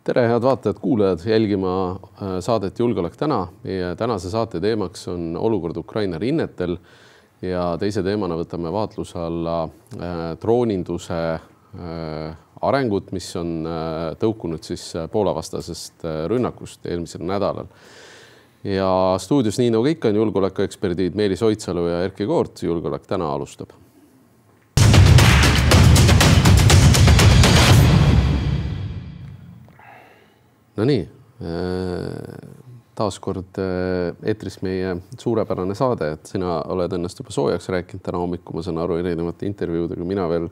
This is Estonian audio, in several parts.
Tere, head vaatajad, kuulajad, jälgima saadet Julgeolek täna. Meie tänase saate teemaks on olukord Ukraina rinnetel ja teise teemana võtame vaatluse alla drooninduse arengut, mis on tõukunud siis Poola vastasest rünnakust eelmisel nädalal. Ja stuudios nii nagu ikka on julgeolekueksperdid Meelis Oitsalu ja Erkki Koort. Julgeolek täna alustab. No nii, taaskord eetris meie suurepärane saade, et sina oled ennast juba soojaks rääkinud täna hommikul, ma saan aru erinevate intervjuudega, mina veel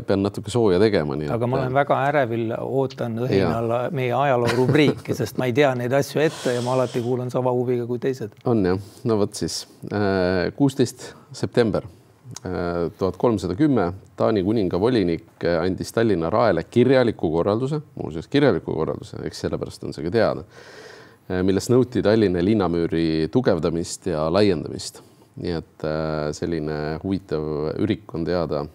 pean natuke sooja tegema. Nii, aga ma olen väga ärevil, ootan õhinalla meie ajaloo rubriiki, sest ma ei tea neid asju ette ja ma alati kuulan sama huviga kui teised. On jah, no võt siis. 16. september 1310 Taani kuninga volinik andis Tallinna raele kirjaliku korralduse, eks sellepärast on see ka teada, milles nõuti Tallinna linnamüüri tugevdamist ja laiendamist. Nii et selline huvitav ürik on teada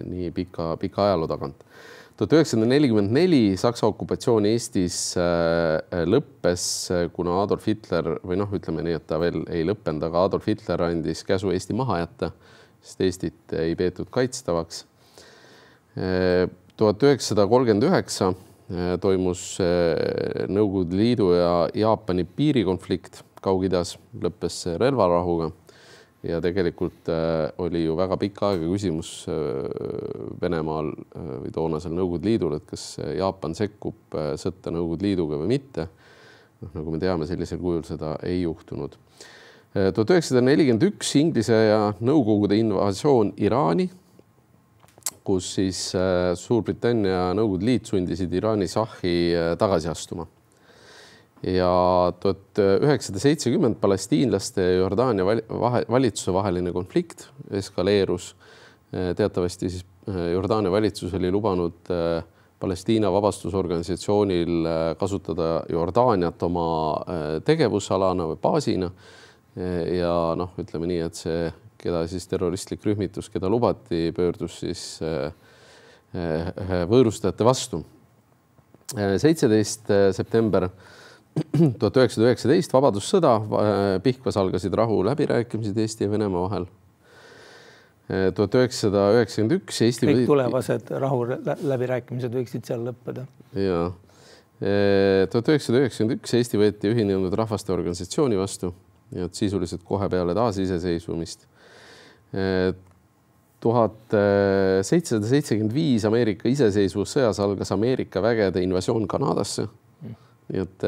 nii pika ajaloo tagant. 1944 Saksa okupatsioon Eestis lõppes, kuna Adolf Hitler, või ütleme nii, et ta veel ei lõppenud, aga Adolf Hitler andis käsu Eesti maha jätta, sest Eestit ei peetud kaitstavaks. 1939 toimus Nõukogude Liidu ja Jaapani piirikonflikt Kaug-Idas, lõppes relvarahuga. Ja tegelikult oli ju väga pikka aega küsimus Venemaal või toonasel Nõukogude Liidul, et kas Jaapan sekkub sõtta Nõukogude Liiduga või mitte. Nagu me teame, sellisel kujul seda ei juhtunud. 1941 Inglise ja Nõukogude invasioon Iraani, kus siis Suurbritannia ja Nõukogude Liit sundisid Iraani šahhi tagasi astuma. Ja 1970 palestiinlaste ja Jordaania valitsuse vaheline konflikt eskaleerus. Teatavasti siis Jordaania valitsus oli lubanud Palestiina vabastusorganisatsioonil kasutada Jordaaniat oma tegevusalana või baasina. Ja ütleme nii, et see, keda siis terroristlik rühmitus, keda lubati, pöördus siis võõrustajate vastu. 17. september 1919 vabadussõda, Pihkvas algasid rahu läbirääkimised Eesti ja Venemaa vahel. 1991 Eesti... Kõik tulevased rahu läbirääkimised võiksid seal lõppeda. Ja. 1991 Eesti võeti Ühinenud Rahvaste Organisatsiooni vastu ja sisuliselt kohe peale taasiseseisvumist. 1775 Ameerika iseseisvussõjas algas Ameerika vägede invasioon Kanadasse. Nii et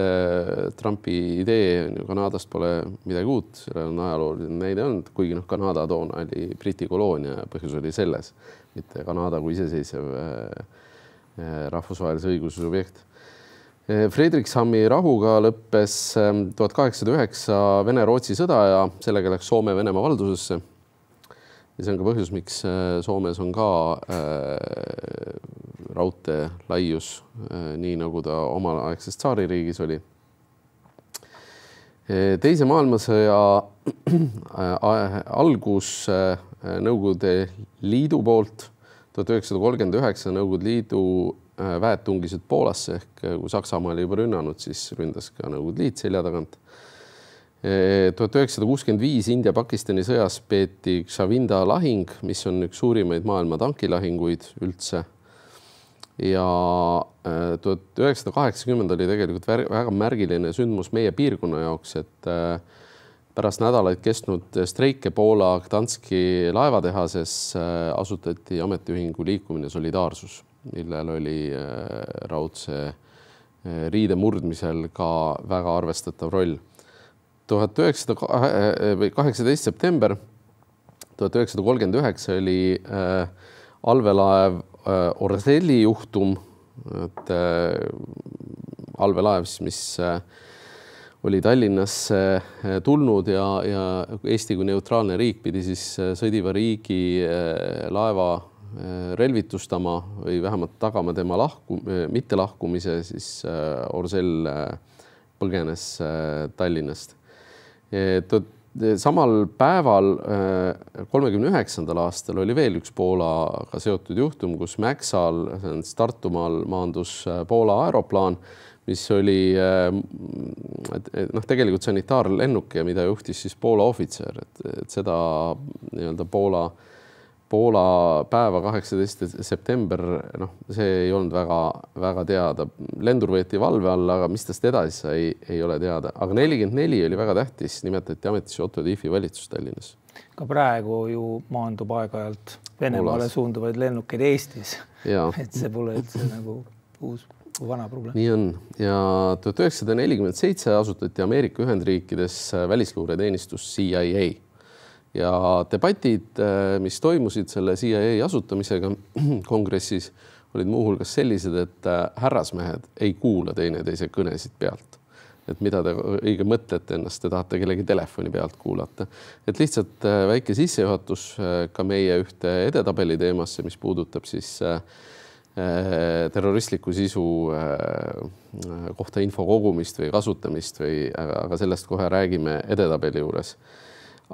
Trumpi idee Kanadast pole midagi uut, sellel on ajalooline näide olnud, kuigi Kanada toona oli Briti koloonia ja põhjus oli selles, mitte Kanada kui iseseisev rahvusvahelise õiguse subjekt. Fredrikshamni rahuga lõppes 1809 Vene-Rootsi sõda ja sellega läks Soome Venemaa valdusesse. Ja see on ka põhjus, miks Soomes on ka raudtee laius, nii nagu ta omaaegses tsaaririigis oli. Teise maailmasõja algus Nõukogude Liidu poolt 1939 Nõukogude Liidu väed tungisid Poolasse ehk kui Saksamaa oli juba rünnanud, siis ründas ka Nõukogude Liit selja tagant. 1965 India-Pakistani sõjas peeti Kshavinda lahing, mis on üks suurimaid maailma tankilahinguid üldse. Ja 1980 oli tegelikult väga märgiline sündmus meie piirkonna jaoks, et pärast nädalaid kestnud streike Poola Gdanski laevatehases asutati ametiühingu liikumine Solidaarsus, millel oli raudse riide murdmisel ka väga arvestatav roll. 18. september 1939 oli allveelaev Orselli juhtum, et allveelaev, mis oli Tallinnasse tulnud ja Eesti kui neutraalne riik pidi siis sõdiva riigi laeva relvitustama või vähemalt tagama tema mitte lahkumise, siis Orsell põgenes Tallinnast. samal päeval 39. aastal oli veel üks Poolaga seotud juhtum, kus Mäksal, Tartumaal maandus Poola aeroplaan, mis oli tegelikult sanitaarlennuk ja mida juhtis siis Poola ohvitser, et seda nii-öelda Poola päeva 18. september, see ei olnud väga teada. Lendur võeti valve alla, aga mis tast edasi sai, ei ole teada. Aga 44 oli väga tähtis, nimetati ametisse Otto Tiefi valitsus Tallinnas. Ka praegu ju maandub aeg-ajalt Venemaale suunduvaid lennukeid Eestis. Et see pole üldse nagu uus vana probleem. Nii on. Ja 1947 asutati Ameerika Ühendriikides välisluureteenistus CIA. Ja debatid, mis toimusid selle CIA asutamisega kongressis, olid muuhulgas sellised, et härrasmehed ei kuula teineteise kõnesid pealt. Et mida te õige mõtlete ennast, te tahate kellegi telefoni pealt kuulata. Et lihtsalt väike sissejuhatus ka meie ühte edetabeli teemasse, mis puudutab siis terroristliku sisu kohta info kogumist või kasutamist, aga sellest kohe räägime edetabeli juures.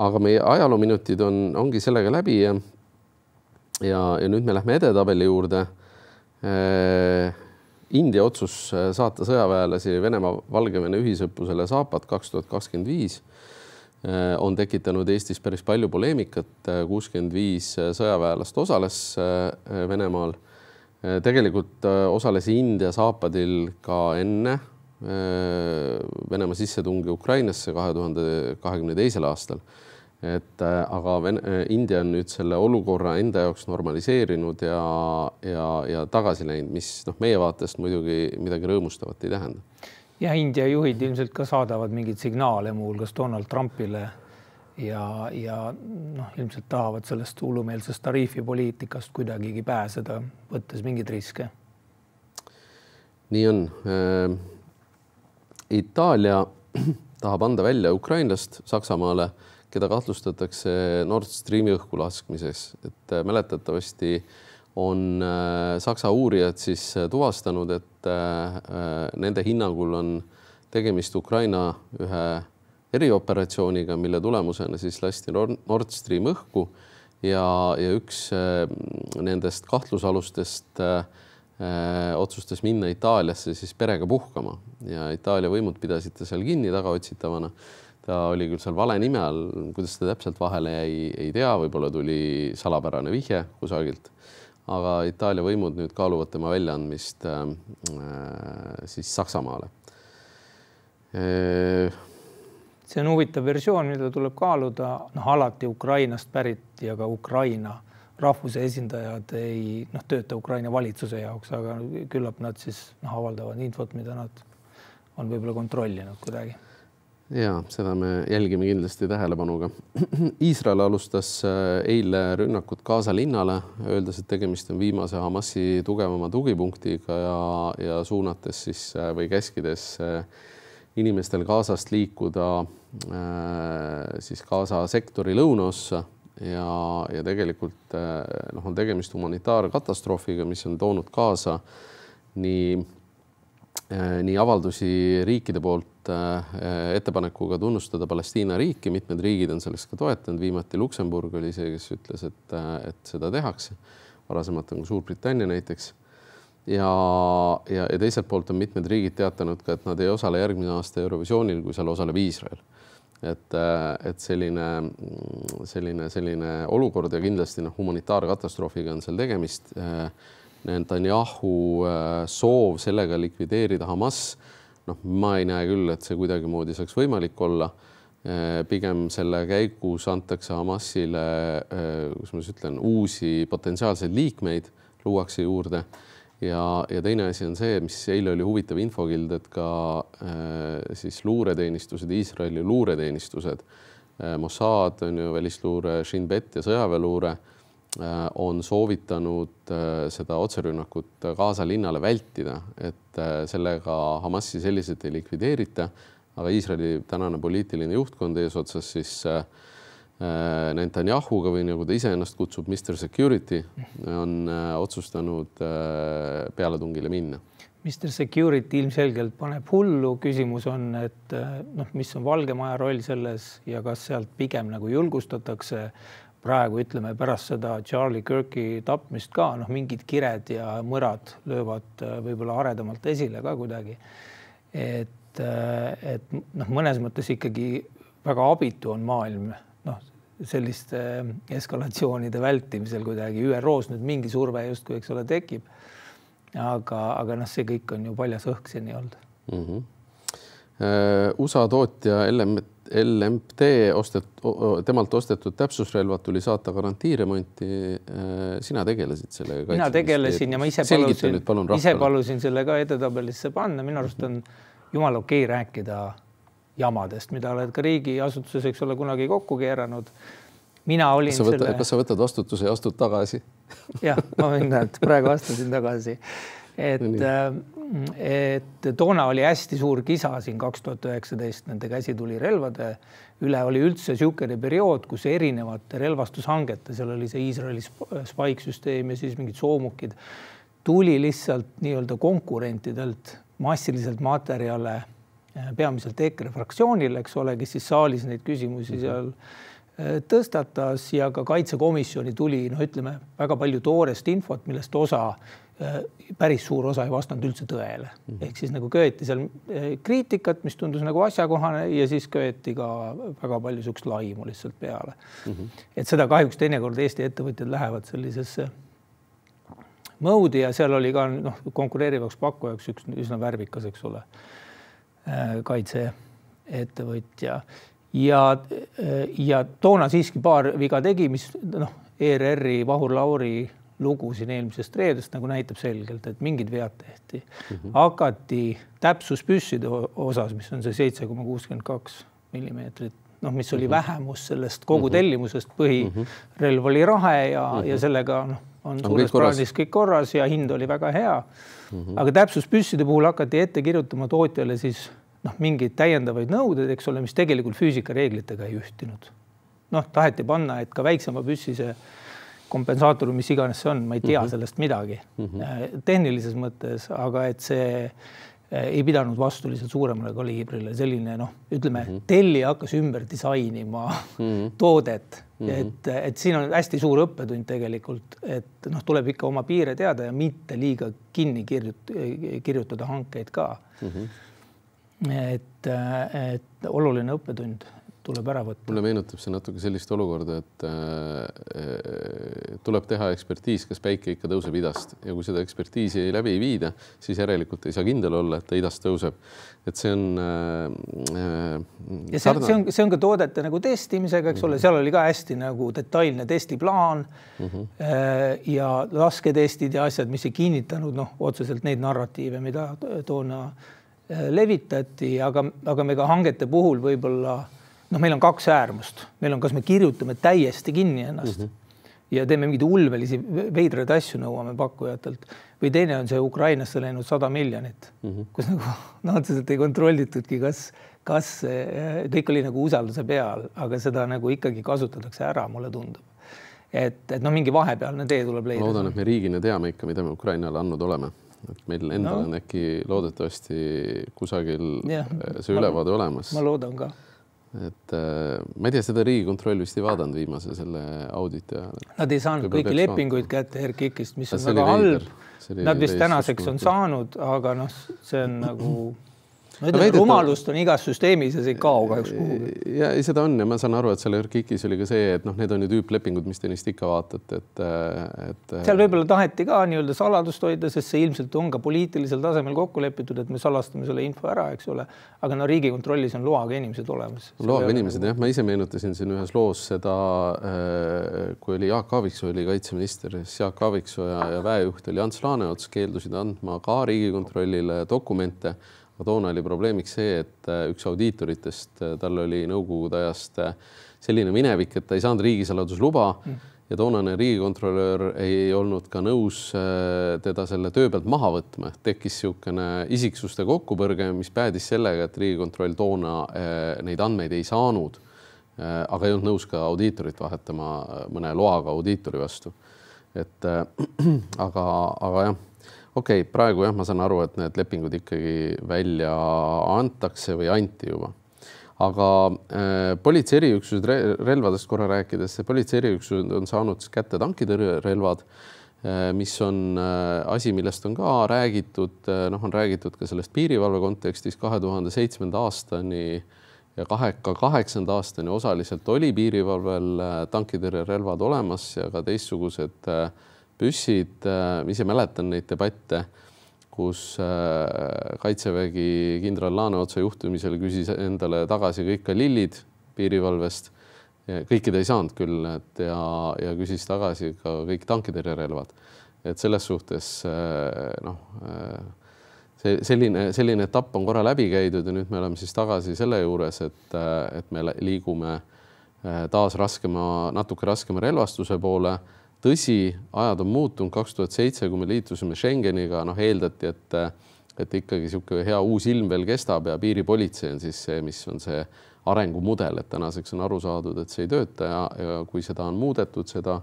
Aga meie ajaloominutid ongi sellega läbi ja nüüd me lähme edetabeli juurde. India otsus saata sõjaväelasi Venemaa-Valgevene ühisõppusele Zapad 2025 on tekitanud Eestis päris palju poleemikat. 65 sõjaväelast osales Venemaal. Tegelikult osales India Zapadil ka enne Venemaa sissetungi Ukrainasse 2022. aastal. Aga India on nüüd selle olukorra enda jaoks normaliseerinud ja tagasi läinud, mis meie vaatest muidugi midagi rõõmustavat ei tähenda. Ja India juhid ilmselt ka saadavad mingid signaale muuhulgas Donald Trumpile ja ilmselt tahavad sellest hullumeelsest tariifipoliitikast kuidagigi pääseda, võttes mingeid riske. Nii on. Itaalia tahab anda välja ukrainlast Saksamaale, keda kahtlustatakse Nord Streami õhku laskmises. Et mäletatavasti on Saksa uurijad siis tuvastanud, et nende hinnangul on tegemist Ukraina ühe erioperatsiooniga, mille tulemusena siis lasti Nord Stream õhku ja üks nendest kahtlusalustest otsustas minna Itaaliasse siis perega puhkama ja Itaalia võimud pidasid ta seal kinni tagaotsitavana. Ta oli küll seal vale nime all, kuidas ta täpselt vahele ei tea, võib-olla tuli salapärane vihje kusagilt, aga Itaalia võimud nüüd kaaluvad tema väljaandmist siis Saksamaale. See on huvitav versioon, mida tuleb kaaluda, alati Ukrainast pärit ja ka Ukraina rahvuse esindajad ei tööta Ukraina valitsuse jaoks, aga küllap nad siis avaldavad infot, mida nad on võib-olla kontrollinud kuidagi. Ja, seda me jälgime kindlasti tähelepanuga. Iisrael alustas eile rünnakut Gaza linnale, öeldes, et tegemist on viimase Hamasi tugevama tugipunktiga ja suunates siis või käskides inimestel Gazast liikuda siis Gaza sektori lõunaossa. Ja tegelikult on tegemist humanitaarkatastroofiga, mis on toonud kaasa nii avaldusi riikide poolt ettepanekuga tunnustada Palestiina riiki. Mitmed riigid on sellest ka toetanud. Viimati Luksemburg oli see, kes ütles, et seda tehakse. Varasemalt on ka Suurbritannia näiteks. Ja teiselt poolt on mitmed riigid teatanud ka, et nad ei osale järgmine aasta Eurovisioonil, kui seal osaleb Iisrael. Et selline olukord ja kindlasti humanitaarkatastroofiga on seal tegemist. Netanyahu soov sellega likvideerida Hamas, ma ei näe küll, et see kuidagimoodi saaks võimalik olla. Pigem selle käigus antakse Hamasile, kus ma ütlen, uusi potentsiaalseid liikmeid luuakse juurde. Ja teine asi on see, mis eile oli huvitav infokild, et ka siis luureteenistused, Iisraeli luureteenistused, Mossad on ju välisluure, Shin Bet ja sõjaväeluure on soovitanud seda otserünnakut Gaza linnale vältida, et sellega Hamasi selliselt ei likvideerita, aga Iisraeli tänane poliitiline juhtkond eesotsas siis Netanyahuga või nagu ta ise ennast kutsub Mr. Security on otsustanud pealetungile minna. Mr. Security ilmselgelt paneb hullu. Küsimus on, et mis on Valge Maja roll selles ja kas sealt pigem nagu julgustatakse praegu, ütleme pärast seda Charlie Kirki tapmist ka, mingid kired ja mõrad löövad võib-olla aredamalt esile ka kuidagi. Et mõnes mõttes ikkagi väga abitu on maailm, selliste eskalatsioonide vältimisel kuidagi. ÜRO-s nüüd mingi surve justkui, eks ole, tekib. Aga see kõik on ju paljas õhk seni olnud. USA tootja LMT temalt ostetud täpsusrelvad tuli saata garantiiremonti. Sina tegelesid sellega? Mina tegelesin ja ma ise palusin selle ka edetabelisse panna. Minu arust on jumal okei rääkida jamadest, mida oled ka riigiasutuses, eks ole, kunagi kokku keeranud. Mina olin kas sa võtad vastutuse ja astud tagasi? Jah, ma võin näed, praegu astusin tagasi. Et toona oli hästi suur kisa siin 2019 nende käsitulirelvade üle. Oli üldse siukene periood, kus erinevate relvastushangete, seal oli see Iisraeli Spike-süsteem ja siis mingid soomukid, tuli lihtsalt nii-öelda konkurentidelt massiliselt materjale, peamiselt EKRE fraktsioonile, eks ole, kes siis saalis neid küsimusi seal tõstatas ja ka kaitsekomisjoni tuli, ütleme, väga palju toorest infot, millest päris suur osa ei vastanud üldse tõele. Ehk siis nagu köeti seal kriitikat, mis tundus nagu asjakohane ja siis köeti ka väga palju sukst laimu lihtsalt peale. Et seda kahjuks teinekord Eesti ettevõtjad lähevad sellisesse mõudi ja seal oli ka konkureerivaks pakkujaks üks üsna värvikas, eks ole, kaitseettevõtja. Ja toona siiski paar viga tegi, mis ERR-i Vahur Lauri lugu siin eelmisest reedest nagu näitab selgelt, et mingid vead tehti. Hakati täpsuspüsside osas, mis on see 7,62 millimeetrit, mis oli vähemus sellest kogu tellimusest, põhirelv oli rahe ja sellega on suures plaanis kõik korras ja hind oli väga hea. Aga täpsuspüsside puhul hakati ette kirjutama tootjale siis mingeid täiendavaid nõudeid, eks ole, mis tegelikult füüsikareeglitega ei ühtinud. Taheti panna, et ka väiksema püssise kompensaatoru, mis iganes see on, ma ei tea sellest midagi tehnilises mõttes, aga et see ei pidanud vastu lihtsalt suuremale kaliibrile. Selline, ütleme, tellija hakkas ümber disainima toodet. Et siin on hästi suur õppetund tegelikult, et tuleb ikka oma piire teada ja mitte liiga kinni kirjutada hankeid ka. Et oluline õppetund tuleb ära võtta. Mulle meenutab see natuke sellist olukorda, et tuleb teha ekspertiis, kas päike ikka tõuseb idast ja kui seda ekspertiisi läbi ei viida, siis järelikult ei saa kindel olla, et ta idast tõuseb. Et see on ja see on ka toodete nagu testimisega, eks ole, seal oli ka hästi nagu detailne testiplaan ja lasketestid ja asjad, mis ei kinnitanud otseselt neid narratiive, mida toona levitati, aga me ka hangete puhul võib-olla meil on kaks äärmust. Meil on, kas me kirjutame täiesti kinni ennast ja teeme mingeid ulvelisi veidraid asju nõuame pakkujatelt või teine on see Ukrainasse läinud 100 miljonit, kus nagu otseselt ei kontrollitudki, kas kõik oli nagu usalduse peal, aga seda nagu ikkagi kasutatakse ära, mulle tundub. Et mingi vahepealne tee tuleb leida. Loodan, et me riigina teame ikka, mida me Ukrainale andnud oleme. Et meil endal on äkki loodetavasti kusagil see ülevaade olemas. Ma loodan ka. Et ma ei tea, seda Riigikontroll vist ei vaadanud viimase selle auditi ajal. Nad ei saanud kõiki lepinguid kätte RKIK-ist, mis on väga halb. Nad vist tänaseks on saanud, aga see on nagu... rumalust on igas süsteemis ja see ei kao kahjuks kuhugi. Ja seda on ja ma saan aru, et seal RKIK-is oli ka see, et need on ju tüüplepingud, mis te neist ikka vaatate. Seal võib-olla taheti ka nii-öelda saladust hoida, sest see ilmselt on ka poliitilisel tasemel kokku lepitud, et me salastame selle info ära, eks ole. Aga Riigikontrollis on loaga inimesed olemas. Loaga inimesed, jah. Ma ise meenutasin siin ühes loos seda, kui oli Jaak Aaviksoo oli kaitseminister, siis Jaak Aaviksoo ja väejuht oli Ants Laaneots keeldusid andma ka Riigikontrollile dokumente. Toona oli probleemiks see, et üks audiitoritest, tal oli nõukogude ajast selline minevik, et ta ei saanud riigisaladusluba ja toonane riigikontrolör ei olnud ka nõus teda selle töö pealt maha võtma. Tekkis siukene isiksuste kokkupõrge, mis päädis sellega, et Riigikontroll toona neid andmeid ei saanud, aga ei olnud nõus ka audiitorit vahetama mõne loaga audiitori vastu. Aga jah, Okei, praegu jah, ma saan aru, et need lepingud ikkagi välja antakse või anti juba. Aga politsei eriüksused relvadest korra rääkides, politsei eriüksused on saanud kätte tankitõrjerelvad, mis on asi, millest on ka räägitud, on räägitud ka sellest piirivalve kontekstis 2007. aastani ja 2008. aastani osaliselt oli piirivalvel tankitõrjerelvad olemas ja ka teistsugused püssid. Ise mäletan neid debatte, kus Kaitsevägi kindral Laaneotsa juhtumisel küsis endale tagasi kõik lillid piirivalvest. Kõikide ei saanud küll, ja küsis tagasi ka kõik tankitõrjerelvad. Et selles suhtes selline etapp on korra läbi käidud ja nüüd me oleme siis tagasi selle juures, et me liigume taas natuke raskema relvastuse poole. Tõsi, ajad on muutunud 2007, kui me liitusime Schengeniga, eeldati, et ikkagi niisugune hea uus ilm veel kestab ja piiripolitsei on siis see, mis on see arengumudel, et tänaseks on aru saadud, et see ei tööta ja kui seda on muudetud, seda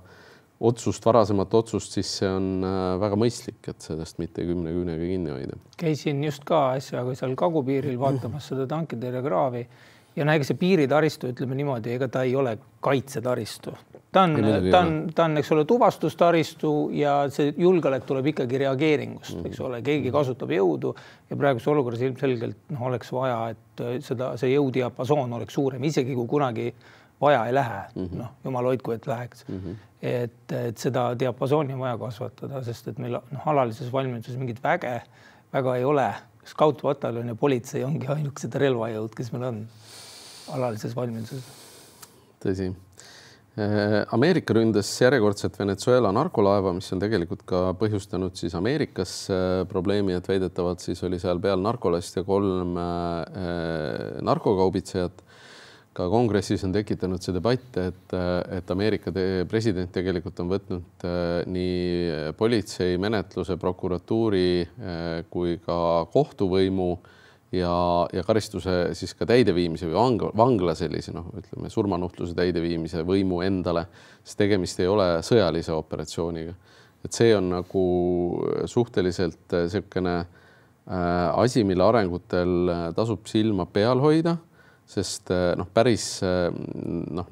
varasemat otsust, siis see on väga mõistlik, et sellest mitte 10 küünega kinni hoida. Käisin just ka asja, kui seal kagupiiril vaatamas seda tankitõrjekraavi ja ega see piiritaristu, ütleme niimoodi, ega ta ei ole kaitsetaristu. Ta on, eks ole, tuvastustaristu ja see julgeolek tuleb ikkagi reageeringust, eks ole, keegi kasutab jõudu ja praeguse olukorras ilmselgelt oleks vaja, et see jõudiapasoon oleks suurem, isegi kui kunagi vaja ei lähe, jumal hoidku, et läheks. Et seda diapasooni on vaja kasvatada, sest et meil alalises valmiduses mingit väga ei ole. Skautpataljon ja politsei ongi ainukesed relvajõud, kes meil on alalises valmiduses. Tõsi. Ameerika ründas järjekordselt Venezuela narkolaeva, mis on tegelikult ka põhjustanud siis Ameerikas probleemi, et väidetavalt siis oli seal peal narkolast ja 3 narkokaubitsejat. Ka kongressis on tekitanud see debatt, et Ameerika president tegelikult on võtnud nii politsei menetluse, prokuratuuri kui ka kohtuvõimu ja karistuse siis ka täideviimise või vangla sellise, ütleme, surmanuhtluse täideviimise võimu endale, sest tegemist ei ole sõjalise operatsiooniga. Et see on nagu suhteliselt selline asi, mille arengutel tasub silma peal hoida, sest päris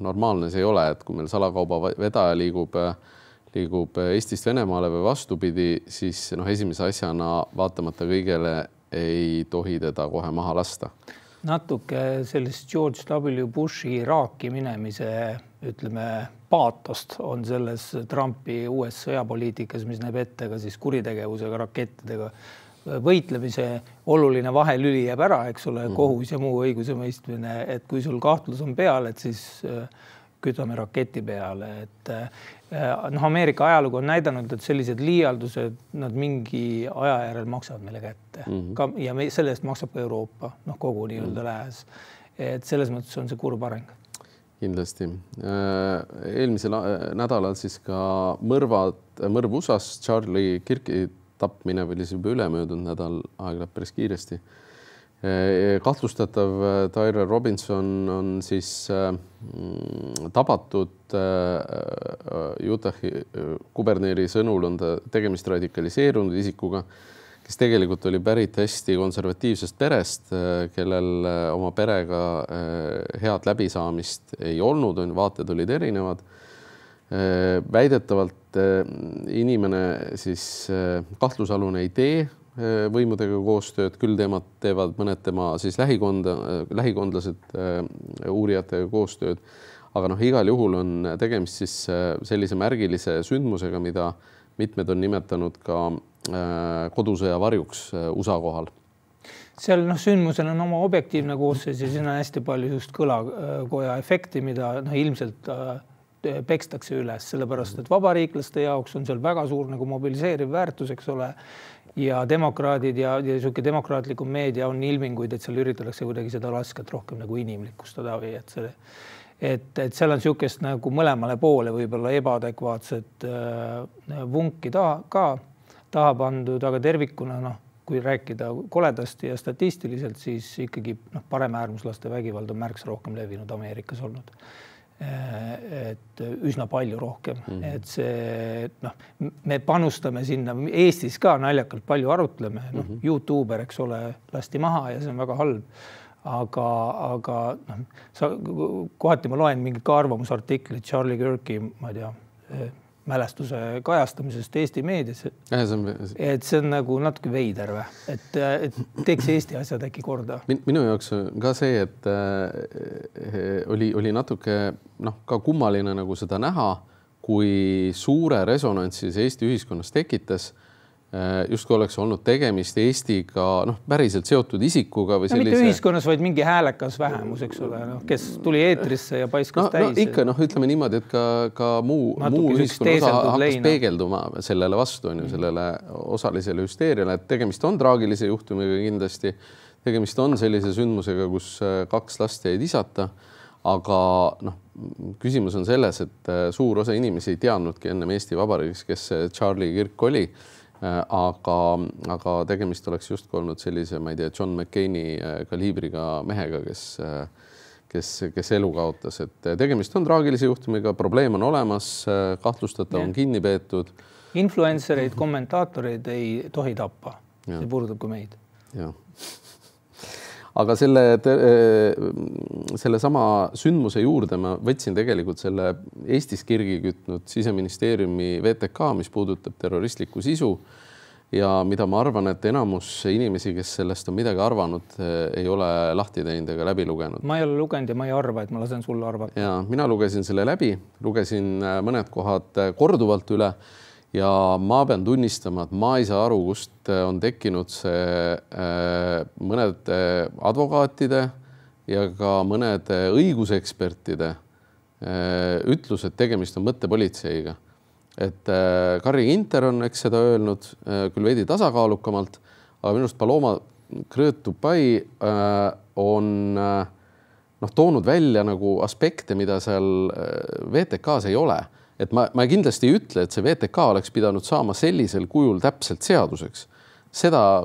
normaalne see ei ole, et kui meil salakauba vedaja liigub Eestist Venemaale või vastupidi, siis esimese asjana vaatamata kõigele ei tohi teda kohe maha lasta. Natuke sellist George W. Bushi Iraaki minemise, ütleme, paatost on selles Trumpi uues sõjapoliitikas, mis näeb ette ka siis kuritegevusega, rakettidega võitlemise oluline vahelüli jääb ära, eks ole, kohus ja muu õiguse mõistmine, et kui sul kahtlus on peal, et siis kütame raketi peale. Ameerika ajalugu on näidanud, et sellised liialdused, nad mingi aja järel maksavad meile kätte. Ja selle eest maksab ka Euroopa, kogu nii-öelda lääs. Et selles mõttes on see kurb areng. Kindlasti. Eelmisel nädalal siis ka mõrv USAs, Charlie Kirki tapmine või juba ülemöödunud nädal, aeg läheb päris kiiresti. Kahtlustatav Tyrell Robinson on siis tabatud Utahi kuberneri sõnul on ta tegemist radikaliseerunud isikuga, kes tegelikult oli pärit hästi konservatiivsest perest, kellel oma perega head läbisaamist ei olnud, vaated olid erinevad. Väidetavalt inimene siis kahtlusalune ei tee võimudega koostööd, küll teevad mõned tema siis lähikondlased uurijatega koostööd, aga igal juhul on tegemist siis sellise märgilise sündmusega, mida mitmed on nimetanud ka kodusõja varjuks USA kohal. Seal sündmusel on oma objektiivne koosseis ja siin on hästi palju just kõlakoja efekti, mida ilmselt pekstakse üles, sellepärast, et vabariiklaste jaoks on seal väga suur mobiliseeriv väärtus, eks ole, ja demokraadid ja demokraatlikum meedia on ilminguid, et seal üritatakse kuidagi seda lasket rohkem inimlikustada või et seal on niisugust mõlemale poole võib-olla ebaadekvaatset vunki taha pandud, aga tervikuna, kui rääkida koledasti ja statistiliselt, siis ikkagi paremäärmuslaste vägivald on märksa rohkem levinud Ameerikas olnud. et üsna palju rohkem, et see, me panustame sinna Eestis ka naljakalt palju arutleme, YouTuber, eks ole, lasti maha ja see on väga halb. Aga kohati ma loen mingid ka arvamusartiklid Charlie Kirki, ma ei tea, mälestuse kajastamisest Eesti meedias. Et see on nagu natuke veider või, et teeks Eesti asjad äkki korda. Minu jaoks ka see, et oli natuke ka kummaline nagu seda näha, kui suure resonantsi see Eesti ühiskonnas tekitas. Justkui oleks olnud tegemist Eestiga päriselt seotud isikuga või sellise... Mitte ühiskonnas, vaid mingi häälekas vähemus, eks ole, kes tuli eetrisse ja paiskas täis. Ikka, ütleme niimoodi, et ka muu ühiskonna osa hakkas peegelduma sellele vastu, sellele osalisele hüsteeriale, et tegemist on traagilise juhtumiga kindlasti. Tegemist on sellise sündmusega, kus 2 last jäid isata, aga küsimus on selles, et suur osa inimesi ei teadnudki ennem Eesti Vabariigis, kes Charlie Kirk oli. Aga tegemist oleks justkui olnud sellise, ma ei tea, John McCaini kaliibriga mehega, kes elu kaotas. Et tegemist on traagilise juhtumiga, probleem on olemas, kahtlustatav on kinni peetud. Influencereid, kommentaatoreid ei tohi tappa. See puudutab kui meid. Ja. Aga selle sama sündmuse juurde ma võtsin tegelikult selle Eestis kirgi kütnud Siseministeeriumi VTK, mis puudutab terroristlikku sisu ja mida ma arvan, et enamus inimesi, kes sellest on midagi arvanud, ei ole lahti teinud ega läbi lugenud. Ma ei ole lugenud ja ma ei arva, et ma lasen sulle arvata. Ja mina lugesin selle läbi, lugesin mõned kohad korduvalt üle. Ja ma pean tunnistama, et ma ei saa aru, kust on tekkinud see mõned advokaatide ja ka mõned õigusekspertide ütlus, et tegemist on mõttepolitseiga. Et Carri Ginter on seda öelnud küll veidi tasakaalukamalt, aga minu arust Paloma Krõõt-Tupai on toonud välja nagu aspekte, mida seal VTK-s ei ole. Et ma kindlasti ei ütle, et see VTK oleks pidanud saama sellisel kujul täpselt seaduseks. Seda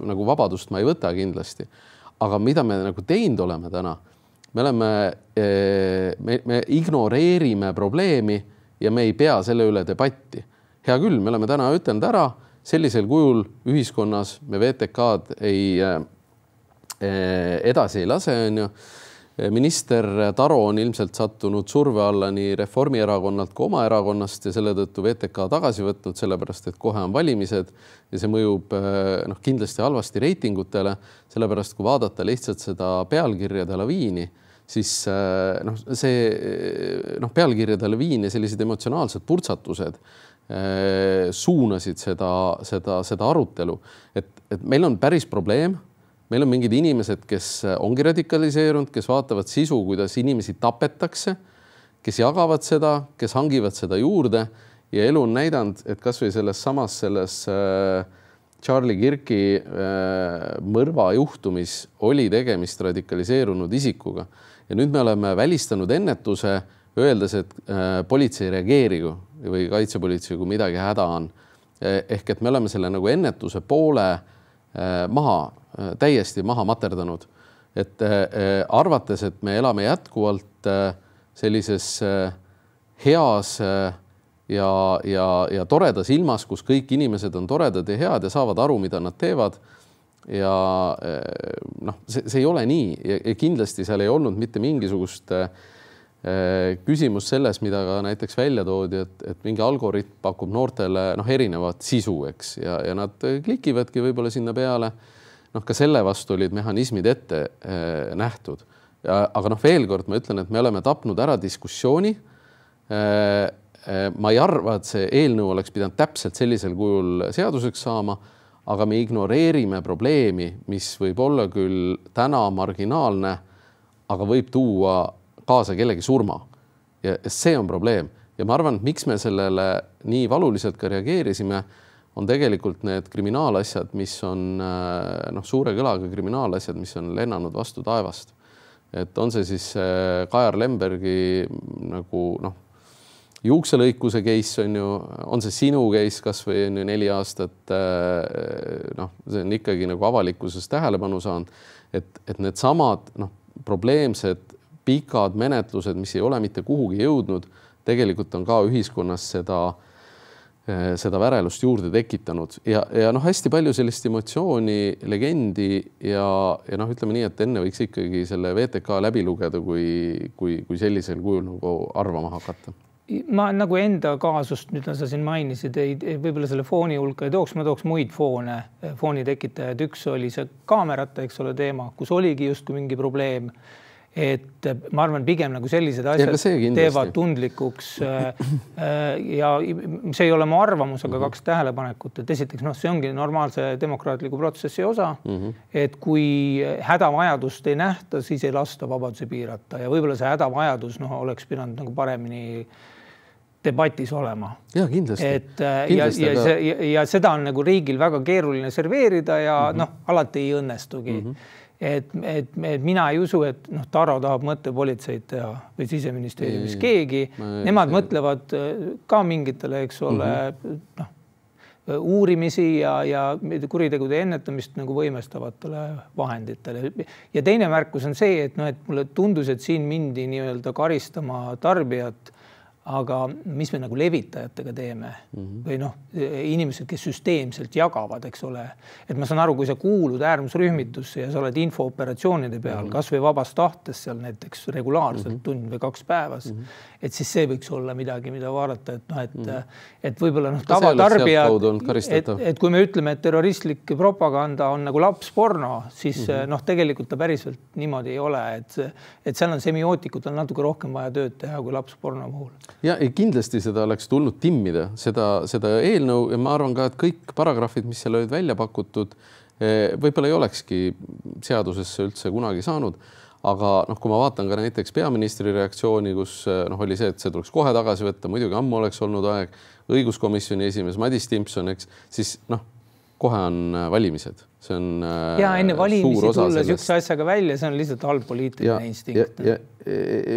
nagu vabadust ma ei võta kindlasti. Aga mida me nagu teinud oleme täna? Me ignoreerime probleemi ja me ei pea selle üle debatti. Hea küll, me oleme täna ütelnud ära, sellisel kujul ühiskonnas me VTK-d edasi ei lase, on ju. Minister Taro on ilmselt sattunud surve alla nii Reformierakonnalt kui oma erakonnast ja selle tõttu VTK tagasi võtnud, sellepärast, et kohe on valimised ja see mõjub kindlasti halvasti reitingutele, sellepärast kui vaadata lihtsalt seda pealkirjade laviini, siis see pealkirjade laviin ja sellised emotsionaalsed purtsatused suunasid seda arutelu, et meil on päris probleem. Meil on mingid inimesed, kes ongi radikaliseerunud, kes vaatavad sisu, kuidas inimesi tapetakse, kes jagavad seda, kes hangivad seda juurde ja elu on näidanud, et kas või selles Charlie Kirki mõrva juhtumis oli tegemist radikaliseerunud isikuga. Ja nüüd me oleme välistanud ennetuse, öeldes, et politsei ei reageerigu või kaitsepolitsei, kui midagi häda on. Ehk et me oleme selle nagu ennetuse poole täiesti maha materdanud. Et arvates, et me elame jätkuvalt sellises heas ja toredas ilmas, kus kõik inimesed on toredad ja head ja saavad aru, mida nad teevad. Ja see ei ole nii ja kindlasti seal ei olnud mitte mingisugust küsimus selles, mida ka näiteks välja toodi, et mingi algoritm pakub noortele erinevat sisu, eks, ja nad klikivadki võib-olla sinna peale. Ka selle vastu olid mehhanismid ette nähtud. Aga veel kord ma ütlen, et me oleme tapnud ära diskussiooni. Ma ei arva, et see eelnõu oleks pidanud täpselt sellisel kujul seaduseks saama, aga me ignoreerime probleemi, mis võib olla küll täna marginaalne, aga võib tuua kaasa kellegi surma. Ja see on probleem. Ja ma arvan, et miks me sellele nii valuliselt ka reageerisime, on tegelikult need kriminaalasjad, mis on suure kõlaga kriminaalasjad, mis on lennanud vastu taevast. Et on see siis Kajar Lembergi nagu juukselõikuse case on see sinu case kas või 4 aastat, see on ikkagi nagu avalikkuses tähelepanu saanud, et need samad probleemsed pikad menetlused, mis ei ole mitte kuhugi jõudnud, tegelikult on ka ühiskonnas seda värelust juurde tekitanud ja noh, hästi palju sellist emotsiooni, legendi ja noh, ütleme nii, et enne võiks ikkagi selle VTK läbi lugeda, kui sellisel kujul nagu arvama hakata. Ma nagu enda kaasust, mida sa siin mainisid, võib-olla selle fooni hulka ei tooks, ma tooks muid fooni tekitajad. Üks oli see kaamerate, eks ole, teema, kus oligi justkui mingi probleem. Et ma arvan, pigem nagu sellised asjad teevad tundlikuks ja see ei ole mu arvamus, aga kaks tähelepanekut, et esiteks, see ongi normaalse demokraatliku protsessi osa, et kui hädavajadust ei nähta, siis ei lasta vabadusi piirata ja võib-olla see hädavajadus oleks pidanud nagu paremini debatis olema. Ja, kindlasti. Ja seda on nagu riigil väga keeruline serveerida ja alati ei õnnestugi. Et mina ei usu, et Taro tahab mõttepolitseid teha või Siseministeeriumis keegi. Nemad mõtlevad ka mingitele, eks ole, uurimisi ja kuritegude ennetamist nagu võimestavatele vahenditele. Ja teine märkus on see, et mulle tundus, et siin mindi nii-öelda karistama tarbijat, aga mis me nagu levitajatega teeme või inimesed, kes süsteemselt jagavad, eks ole. Et ma saan aru, kui sa kuulud äärmusrühmitusse ja sa oled infooperatsioonide peal, kas või vabast tahtes seal näiteks regulaarselt tund või 2 päevas, et siis see võiks olla midagi, mida vaadata, et võib-olla tavatarbijad, et kui me ütleme, et terroristlik propaganda on nagu lapsporno, siis tegelikult ta päriselt niimoodi ei ole, et seal on semiootikud on natuke rohkem vaja tööd teha kui lapsporno puhul. Ja kindlasti seda oleks tulnud timmida, seda eelnõu ja ma arvan ka, et kõik paragrahvid, mis seal olid välja pakutud, võib-olla ei olekski seadusesse üldse kunagi saanud, aga kui ma vaatan ka näiteks peaministri reaktsiooni, kus oli see, et see tuleks kohe tagasi võtta, muidugi ammu oleks olnud aeg, õiguskomisjoni esimees Madis Timpson, siis kohe on valimised. See on ja enne valimisi tulla sükse asjaga välja, see on lihtsalt halb poliitiline instinkt.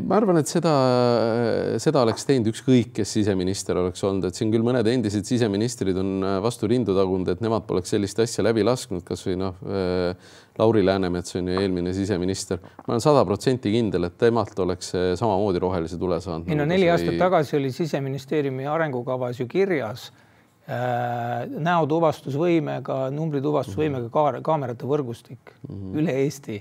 Ma arvan, et seda oleks teinud ükskõik, kes siseminister oleks olnud, et siin küll mõned endised siseministrid on vastu rindu tagunud, et nemad poleks sellist asja läbi lasknud, kas või Lauri Läänemets on ju eelmine siseminister. Ma olen 100% kindel, et temalt oleks samamoodi rohelise tule saanud. 4 aastat tagasi oli Siseministeeriumi arengukavas ju kirjas näotuvastusvõimega, numbrituvastusvõimega kaamerate võrgustik üle Eesti.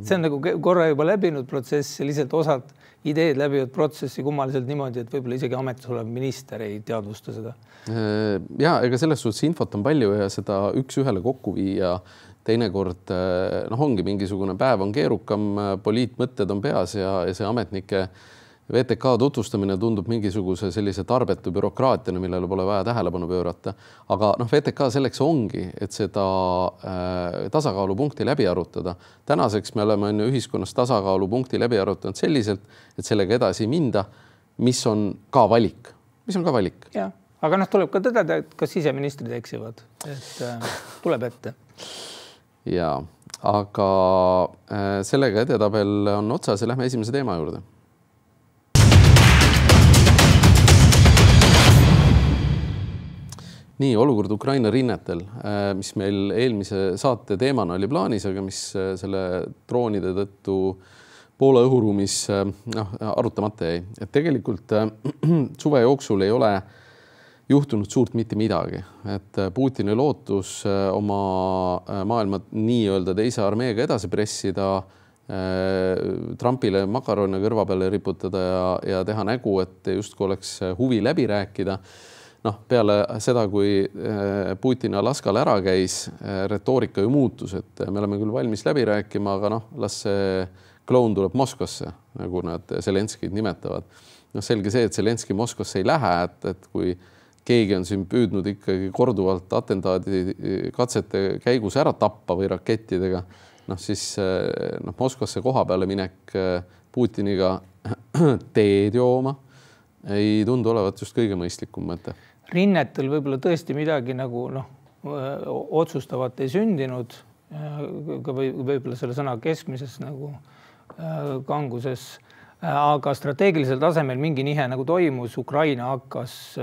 See on nagu korra juba läbinud protsess ja lihtsalt osad ideed läbivad protsessi kummaliselt niimoodi, et võib-olla isegi ametis olev minister ei teadvusta seda. Ja, ega selles suhtes infot on palju ja seda üks ühele kokku viia teinekord ongi mingisugune päev on keerukam, poliitmõtted on peas ja see ametnike VTK tutvustamine tundub mingisuguse sellise tarbetu bürokraatiana, millele pole vaja tähelepanu pöörata. Aga VTK selleks ongi, et seda tasakaalupunkti läbi arutada. Tänaseks me oleme ühiskonnas tasakaalupunkti läbi arutanud selliselt, et sellega edasi minda, mis on ka valik. Ja, aga tuleb ka tõdeda, et kas siseministrid eksivad. Et tuleb ette. Ja, aga sellega edetabel on otsas ja lähme esimese teema juurde. Nii, olukord Ukraina rinnetel, mis meil eelmise saate teemana oli plaanis, aga mis selle droonide tõttu Poola õhuruumis arutamata jäi. Et tegelikult suve jooksul ei ole juhtunud suurt mitte midagi. Et Putini lootus oma maailma nii-öelda teise armeega edasi pressida, Trumpile makarone kõrva peale riputada ja teha nägu, et justkui oleks huvi läbi rääkida. Peale seda, kui Putin Alaskal ära käis, retoorika ju muutus, et me oleme küll valmis läbi rääkima, aga las see kloun tuleb Moskvasse, nagu nad Zelenskid nimetavad. Selge see, et Zelenski Moskvasse ei lähe, et kui keegi on siin püüdnud ikkagi korduvalt atentaadi katsete käigus ära tappa või rakettidega, siis Moskvasse koha peale minek Putiniga teed jooma ei tundu olevat just kõige mõistlikum mõte. Rinnetel võib-olla tõesti midagi nagu otsustavat ei sündinud, võib-olla selle sõna keskmises nagu kanguses, aga strateegilisel tasemel mingi nihe nagu toimus. Ukraina hakkas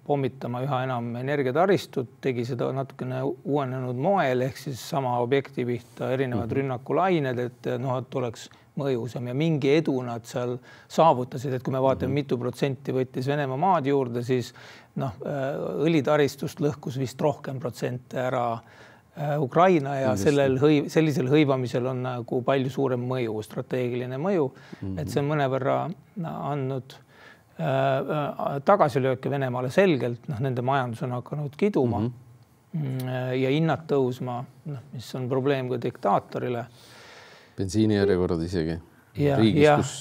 pommitama üha enam energiataristut, tegi seda natukene uuenenud moel ehk siis sama objekti pihta erinevad rünnakulained, et oleks mõjusam ja mingi edu nad seal saavutasid, et kui me vaatame, mitu protsenti võttis Venemaa maad juurde, siis õlitaristust lõhkus vist rohkem protsente ära Ukraina ja sellisel hõivamisel on nagu palju suurem mõju, strateegiline mõju, et see on mõnevõrra andnud tagasilööke Venemaale selgelt, nende majandus on hakanud kiduma ja hinnad tõusma, mis on probleem ka diktaatorile. Bensiinijärjekorrad isegi. Riigis, kus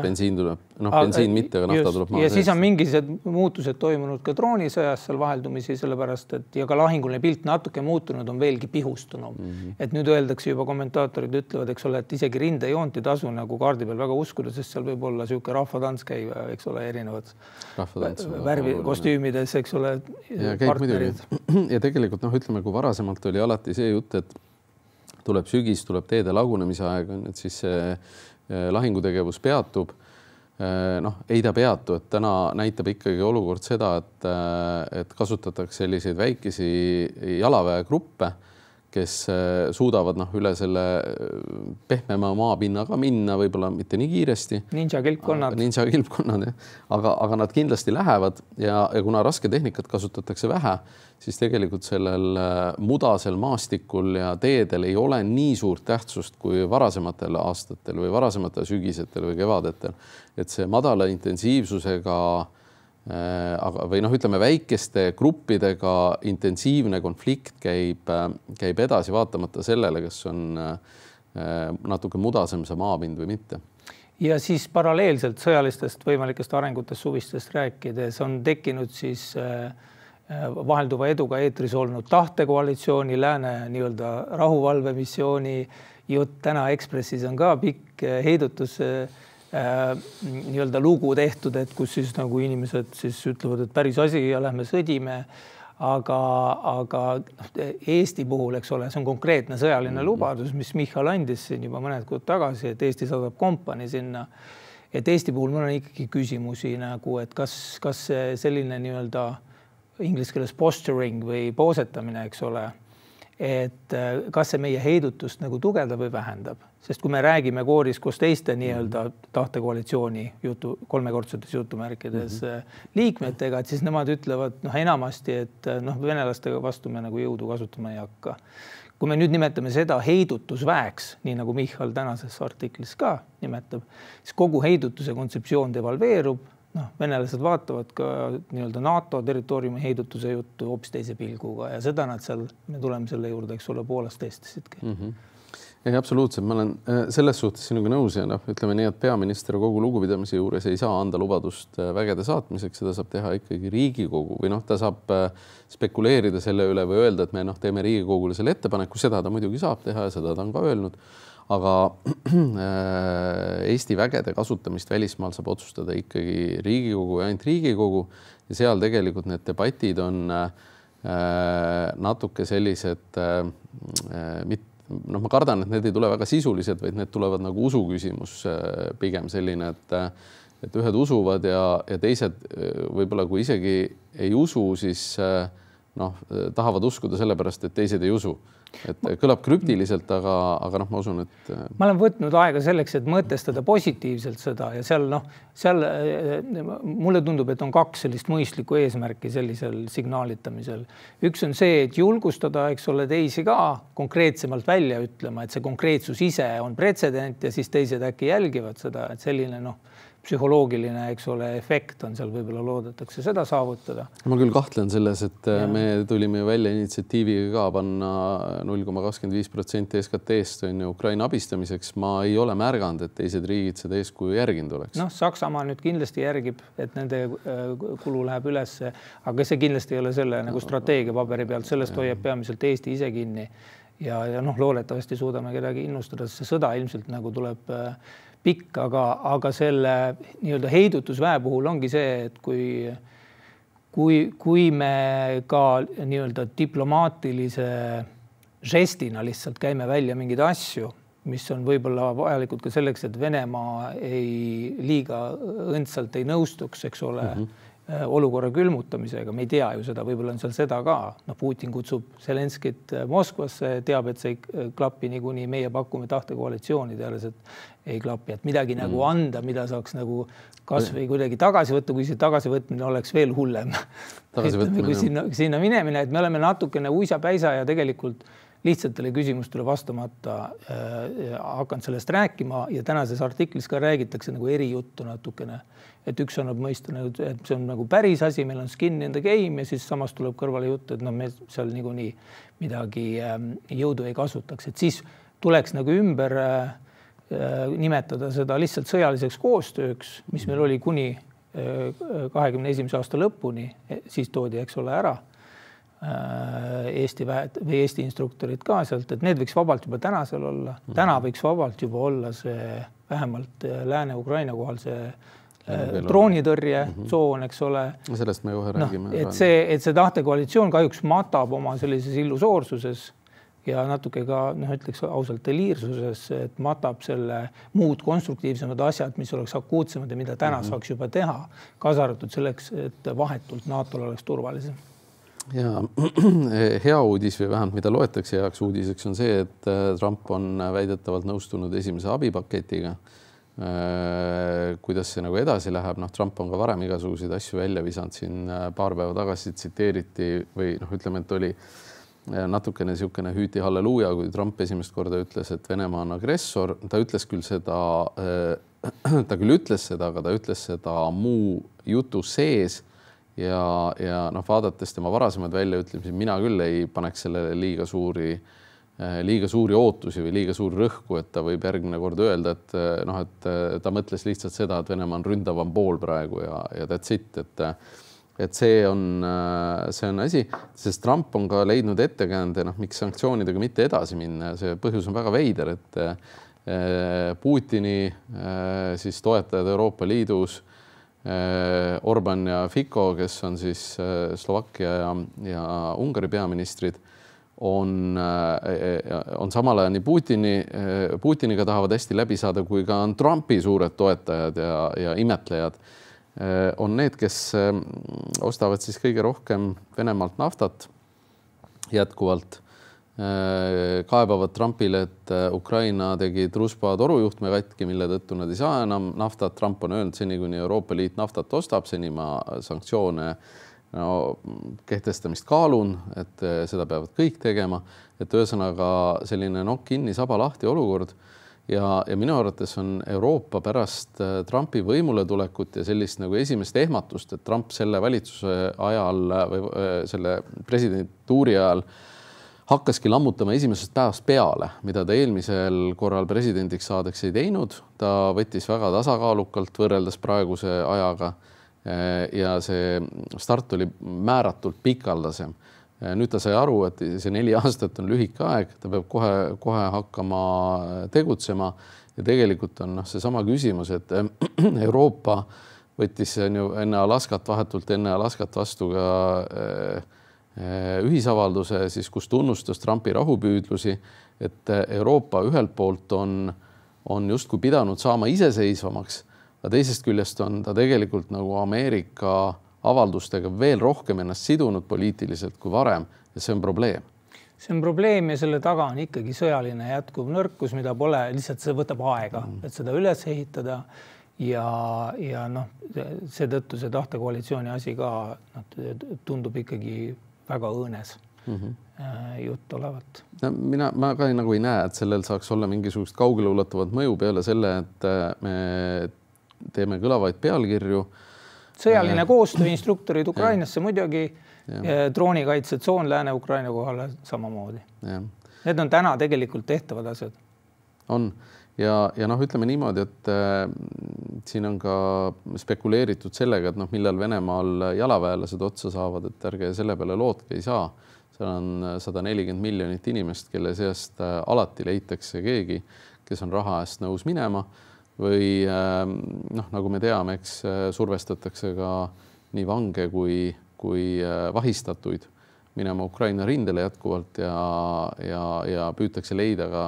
bensiin tuleb, bensiin mitte, aga nafta tuleb maa ja siis on mingised muutused toimunud ka droonisõjas seal vaheldumisi, sellepärast, et ja ka lahinguline pilt natuke muutunud on veelgi pihustunum. Et nüüd öeldakse juba kommentaatorid ütlevad, eks ole, et isegi rindejoont ei tasu nagu kaardi peal väga uskuda, sest seal võib olla siuke rahvatants käib, eks ole, erinevad värvi kostüümides, eks ole, partnerid. Ja tegelikult, ütleme, kui varasemalt oli alati see jutt, et tuleb sügis, tuleb teede lagunemise aeg, et siis see lahingutegevus peatub. Ei ta peatu, et täna näitab ikkagi olukord seda, et kasutatakse selliseid väikesi jalaväegruppe, kes suudavad üle selle pehmema maapinnaga minna, võib-olla mitte nii kiiresti. Ninja kilpkonnad, aga nad kindlasti lähevad ja kuna raske tehnikat kasutatakse vähe, siis tegelikult sellel mudasel maastikul ja teedel ei ole nii suurt tähtsust kui varasematel aastatel või varasematel sügisetel või kevadetel. Et see madala intensiivsusega või ütleme väikeste gruppidega intensiivne konflikt käib edasi vaatamata sellele, kes on natuke mudasem see maapind või mitte. Ja siis paralleelselt sõjalistest võimalikest arengutest suvistest rääkides on tekkinud siis vahelduva eduga eetris olnud tahtekoalitsiooni lääne nii-öelda rahuvalvemissiooni jutt. Täna Ekspressis on ka pikk heidutus nii-öelda lugu tehtud, et kus siis nagu inimesed siis ütlevad, et päris asi ja lähme sõdime. Aga Eesti puhul, eks ole, see on konkreetne sõjaline lubadus, mis Michal andis siin juba mõned kuud tagasi, et Eesti saadab kompanii sinna. Et Eesti puhul mul on ikkagi küsimusi nagu, et kas see selline nii-öelda inglise keeles posturing või poosetamine, eks ole, et kas see meie heidutust nagu tugevdab või vähendab. Sest kui me räägime kooris koos teiste nii-öelda tahtekoalitsiooni kolmekordsetes jutumärkides liikmetega, et siis nemad ütlevad enamasti, et venelastega vastu me nagu jõudu kasutama ei hakka. Kui me nüüd nimetame seda heidutusväeks, nii nagu Michal tänases artiklis ka nimetab, siis kogu heidutuse kontseptsioon devalveerub. Venelased vaatavad ka nii-öelda NATO territooriumi heidutuse juttu hoopis teise pilguga ja seda nad seal, me tuleme selle juurde, eks ole, Poolast testisidki. Ei, absoluutselt. Ma olen selles suhtes sinuga nõus ja ütleme nii, et peaminister kogu lugupidamise juures ei saa anda lubadust vägede saatmiseks, seda saab teha ikkagi Riigikogu või ta saab spekuleerida selle üle või öelda, et me teeme Riigikogule selle ettepaneku, seda ta muidugi saab teha ja seda ta on ka öelnud. Aga Eesti vägede kasutamist välismaal saab otsustada ikkagi Riigikogu ja ainult Riigikogu ja seal tegelikult need debatid on natuke sellised, ma kardan, et need ei tule väga sisulised, vaid need tulevad nagu usu küsimus pigem selline, et ühed usuvad ja teised võib-olla kui isegi ei usu, siis tahavad uskuda sellepärast, et teised ei usu. Et kõlab krüptiliselt, aga ma usun, et... Ma olen võtnud aega selleks, et mõtestada positiivselt seda ja seal mulle tundub, et on kaks sellist mõistlikku eesmärki sellisel signaalitamisel. Üks on see, et julgustada, eks ole, teisi ka konkreetsemalt välja ütlema, et see konkreetsus ise on pretsedent ja siis teised äkki jälgivad seda, et selline psühholoogiline, eks ole, efekt on seal, võib-olla loodetakse seda saavutada. Ma küll kahtlen selles, et me tulime välja initsiatiiviga ka panna 0,25% SKT-st on Ukraina abistamiseks. Ma ei ole märganud, et teised riigid seda eeskuju järginud oleks. Saksamaa nüüd kindlasti järgib, et nende kulu läheb ülesse, aga see kindlasti ei ole selle nagu strateegia paberi pealt, sellest hoiab peamiselt Eesti ise kinni ja loodetavasti suudame kedagi innustada, sest see sõda ilmselt nagu tuleb pikk, aga selle nii-öelda heidutusväe puhul ongi see, et kui me ka nii-öelda diplomaatilise žestina lihtsalt käime välja mingeid asju, mis on võib-olla vajalikud ka selleks, et Venemaa liiga õndsalt ei nõustuks, eks ole, olukorra külmutamisega, me ei tea ju seda, võib-olla on seal seda ka. No Putin kutsub Zelenskit Moskvasse, teab, et see ei klapi niikuinii, meie pakume tahtekoalitsiooni teades, et ei klapi, et midagi nagu anda, mida saaks nagu kas või kuidagi tagasi võtta, kui see tagasivõtmine oleks veel hullem. Kui sinna minemine, et me oleme natukene uisapäisa ja tegelikult lihtsatele küsimustele vastamata hakanud sellest rääkima ja tänases artiklis ka räägitakse nagu erijuttu natukene, et üks annab mõista, et see on nagu päris asi, meil on skin in the game ja siis samas tuleb kõrvale jutt, et no me seal niikuinii midagi jõudu ei kasutaks, et siis tuleks nagu ümber nimetada seda lihtsalt sõjaliseks koostööks, mis meil oli kuni 21. aasta lõpuni, siis toodi, eks ole, ära Eesti väed või Eesti instruktorid ka sealt, et need võiks vabalt juba täna seal olla. Täna võiks vabalt juba olla see vähemalt Lääne-Ukraina kohal see droonitõrje tsoon, eks ole. Sellest me kohe räägime. Et see tahtekoalitsioon kahjuks matab oma sellises illusoorsuses ja natuke ka, ütleks ausalt deliirsuses, et matab selle muud konstruktiivsemad asjad, mis oleks akuutsemad ja mida täna saaks juba teha, kaasa arvatud selleks, et vahetult NATO-l oleks turvalisem. Ja hea uudis või vähemalt mida loetakse heaks uudiseks on see, et Trump on väidetavalt nõustunud esimese abipaketiga. Kuidas see nagu edasi läheb? Trump on ka varem igasuguseid asju välja visanud siin paar päeva tagasi tsiteeriti või ütleme, et oli natukene niisugune hüüti halleluuja, kui Trump esimest korda ütles, et Venemaa on agressor. Ta ütles küll seda, aga ta ütles seda muu jutu sees ja vaadates tema varasemaid väljaütlemisi, mina küll ei paneks sellele liiga suuri ootusi või liiga suur rõhku, et ta võib järgmine kord öelda, et ta mõtles lihtsalt seda, et Venemaa on ründavam pool praegu ja that's it, et see on asi, sest Trump on ka leidnud ettekäände, miks sanktsioonidega mitte edasi minna. See põhjus on väga veider, et Putini siis toetajad Euroopa Liidus, Orban ja Fico, kes on siis Slovakkia ja Ungari peaministrid, on samal ajal nii Putiniga tahavad hästi läbi saada, kui ka on Trumpi suured toetajad ja imetlejad. On need, kes ostavad siis kõige rohkem Venemaalt naftat jätkuvalt, kaebavad Trumpile, et Ukraina tegi Druzhba torujuhtme katki, mille tõttu nad ei saa enam naftat. Trump on öelnud, seni kuni Euroopa Liit naftat ostab, seni ma sanktsioone kehtestamist kaalun, et seda peavad kõik tegema. Et ühesõnaga selline nokk kinni, saba lahti olukord ja minu arvates on Euroopa pärast Trumpi võimule tulekut ja sellist nagu esimest ehmatust, et Trump selle valitsuse ajal või selle presidentuuri ajal hakkaski lammutama esimesest päevast peale, mida ta eelmisel korral presidendiks saadeks ei teinud. Ta võttis väga tasakaalukalt võrreldes praeguse ajaga ja see start oli määratult pikaldasem. Nüüd ta sai aru, et see 4 aastat on lühike aeg, ta peab kohe hakkama tegutsema ja tegelikult on see sama küsimus, et Euroopa võttis enne Alaskat, vahetult enne Alaskat vastu ka ühisavalduse, siis, kus tunnustas Trumpi rahupüüdlusi, et Euroopa ühelt poolt on justkui pidanud saama iseseisvamaks, aga teisest küljest on ta tegelikult nagu Ameerika avaldustega veel rohkem ennast sidunud poliitiliselt kui varem ja see on probleem. See on probleem ja selle taga on ikkagi sõjaline jätkuv nõrkus, mida pole, lihtsalt see võtab aega, et seda üles ehitada ja seetõttu see tahtekoalitsiooni asi ka tundub ikkagi väga õõnes jutt olevat. Ma ka nagu ei näe, et sellel saaks olla mingisugust kaugeleulatuvat mõju peale selle, et me teeme kõlavaid pealkirju. Sõjaline koostöö instruktorid Ukrainasse muidugi, droonikaitsetsoon Lääne-Ukraina kohale samamoodi. Need on täna tegelikult tehtavad asjad. On. Ja ütleme niimoodi, et siin on ka spekuleeritud sellega, et millal Venemaal jalaväelased otsa saavad, et ärge selle peale lootke ei saa. Seal on 140 miljonit inimest, kelle seast alati leitakse keegi, kes on raha eest nõus minema või nagu me teame, eks survestatakse ka nii vange kui vahistatuid minema Ukraina rindele jätkuvalt ja püütakse leida ka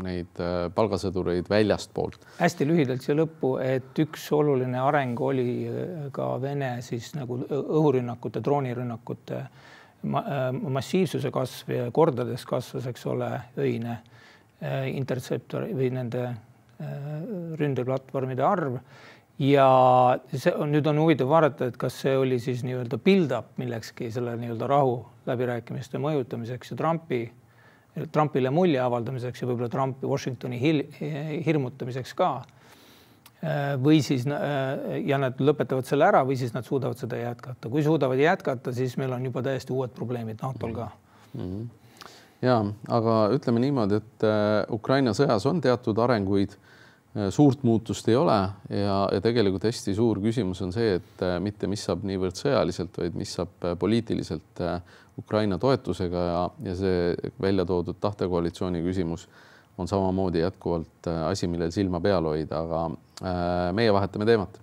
neid palgasõdureid väljastpoolt. Hästi lühidalt siia lõppu, et üks oluline areng oli ka Vene siis nagu õhurünnakute, droonirünnakute massiivsuse kasv ja kordades kasvas, eks ole, öine intertseptor või nende ründeplatvormide arv. Ja nüüd on huvitav vaadata, et kas see oli siis nii-öelda build-up millekski selle nii-öelda rahu läbirääkimiste mõjutamiseks ja Trumpile mulje avaldamiseks ja võib-olla Trumpi Washingtoni hirmutamiseks ka. Või siis ja nad lõpetavad selle ära või siis nad suudavad seda jätkata. Kui suudavad jätkata, siis meil on juba täiesti uued probleemid NATO-l ka. Ja, aga ütleme niimoodi, et Ukraina sõjas on teatud arenguid, suurt muutust ei ole ja tegelikult hästi suur küsimus on see, et mitte mis saab niivõrd sõjaliselt, vaid mis saab poliitiliselt Ukraina toetusega ja see välja toodud tahtekoalitsiooni küsimus on samamoodi jätkuvalt asi, millel silma peal hoida, aga meie vahetame teemat.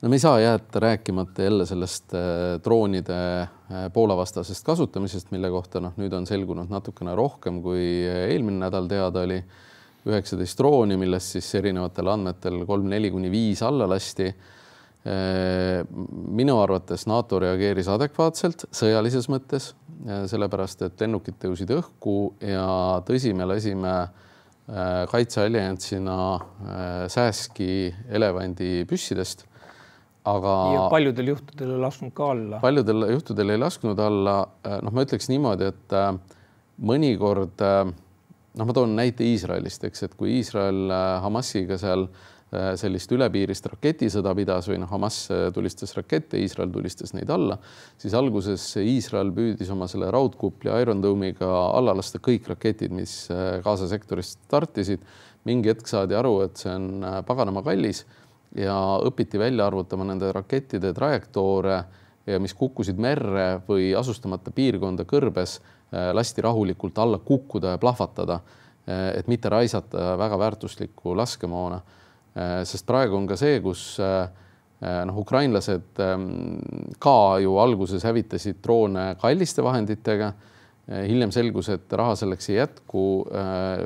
No me ei saa jääda rääkimata jälle sellest droonide Poola-vastasest kasutamisest, mille kohta nüüd on selgunud natukene rohkem, kui eelmine nädal teada oli 19 drooni, millest siis erinevatel andmetel 3-4-5 alla lasti. Minu arvates NATO reageeris adekvaatselt sõjalises mõttes, sellepärast, et lennukid tõusid õhku ja tõsi, me lasime kaitsealliantsina sääski elevandi püssidest. Aga ja paljudel juhtudel ei lasknud ka alla. Paljudel juhtudel ei lasknud alla. Ma ütleks niimoodi, et mõnikord, ma toon näite Iisraelist, eks, et kui Iisrael Hamasiga seal sellist ülepiirist raketisõda pidas või Hamas tulistas rakette, Iisrael tulistas neid alla, siis alguses Iisrael püüdis oma selle raudkupli Iron Dome'iga alla lasta kõik raketid, mis Gaza sektorist startisid. Mingi hetk saadi aru, et see on paganama kallis ja õpiti välja arvutama nende rakettide trajektoore ja mis kukkusid merre või asustamata piirkonda kõrbes, lasti rahulikult alla kukkuda ja plahvatada, et mitte raisata väga väärtuslikku laskemoona. Sest praegu on ka see, kus ukrainlased ka ju alguses hävitasid droone kalliste vahenditega. Hiljem selgus, et raha selleks ei jätku,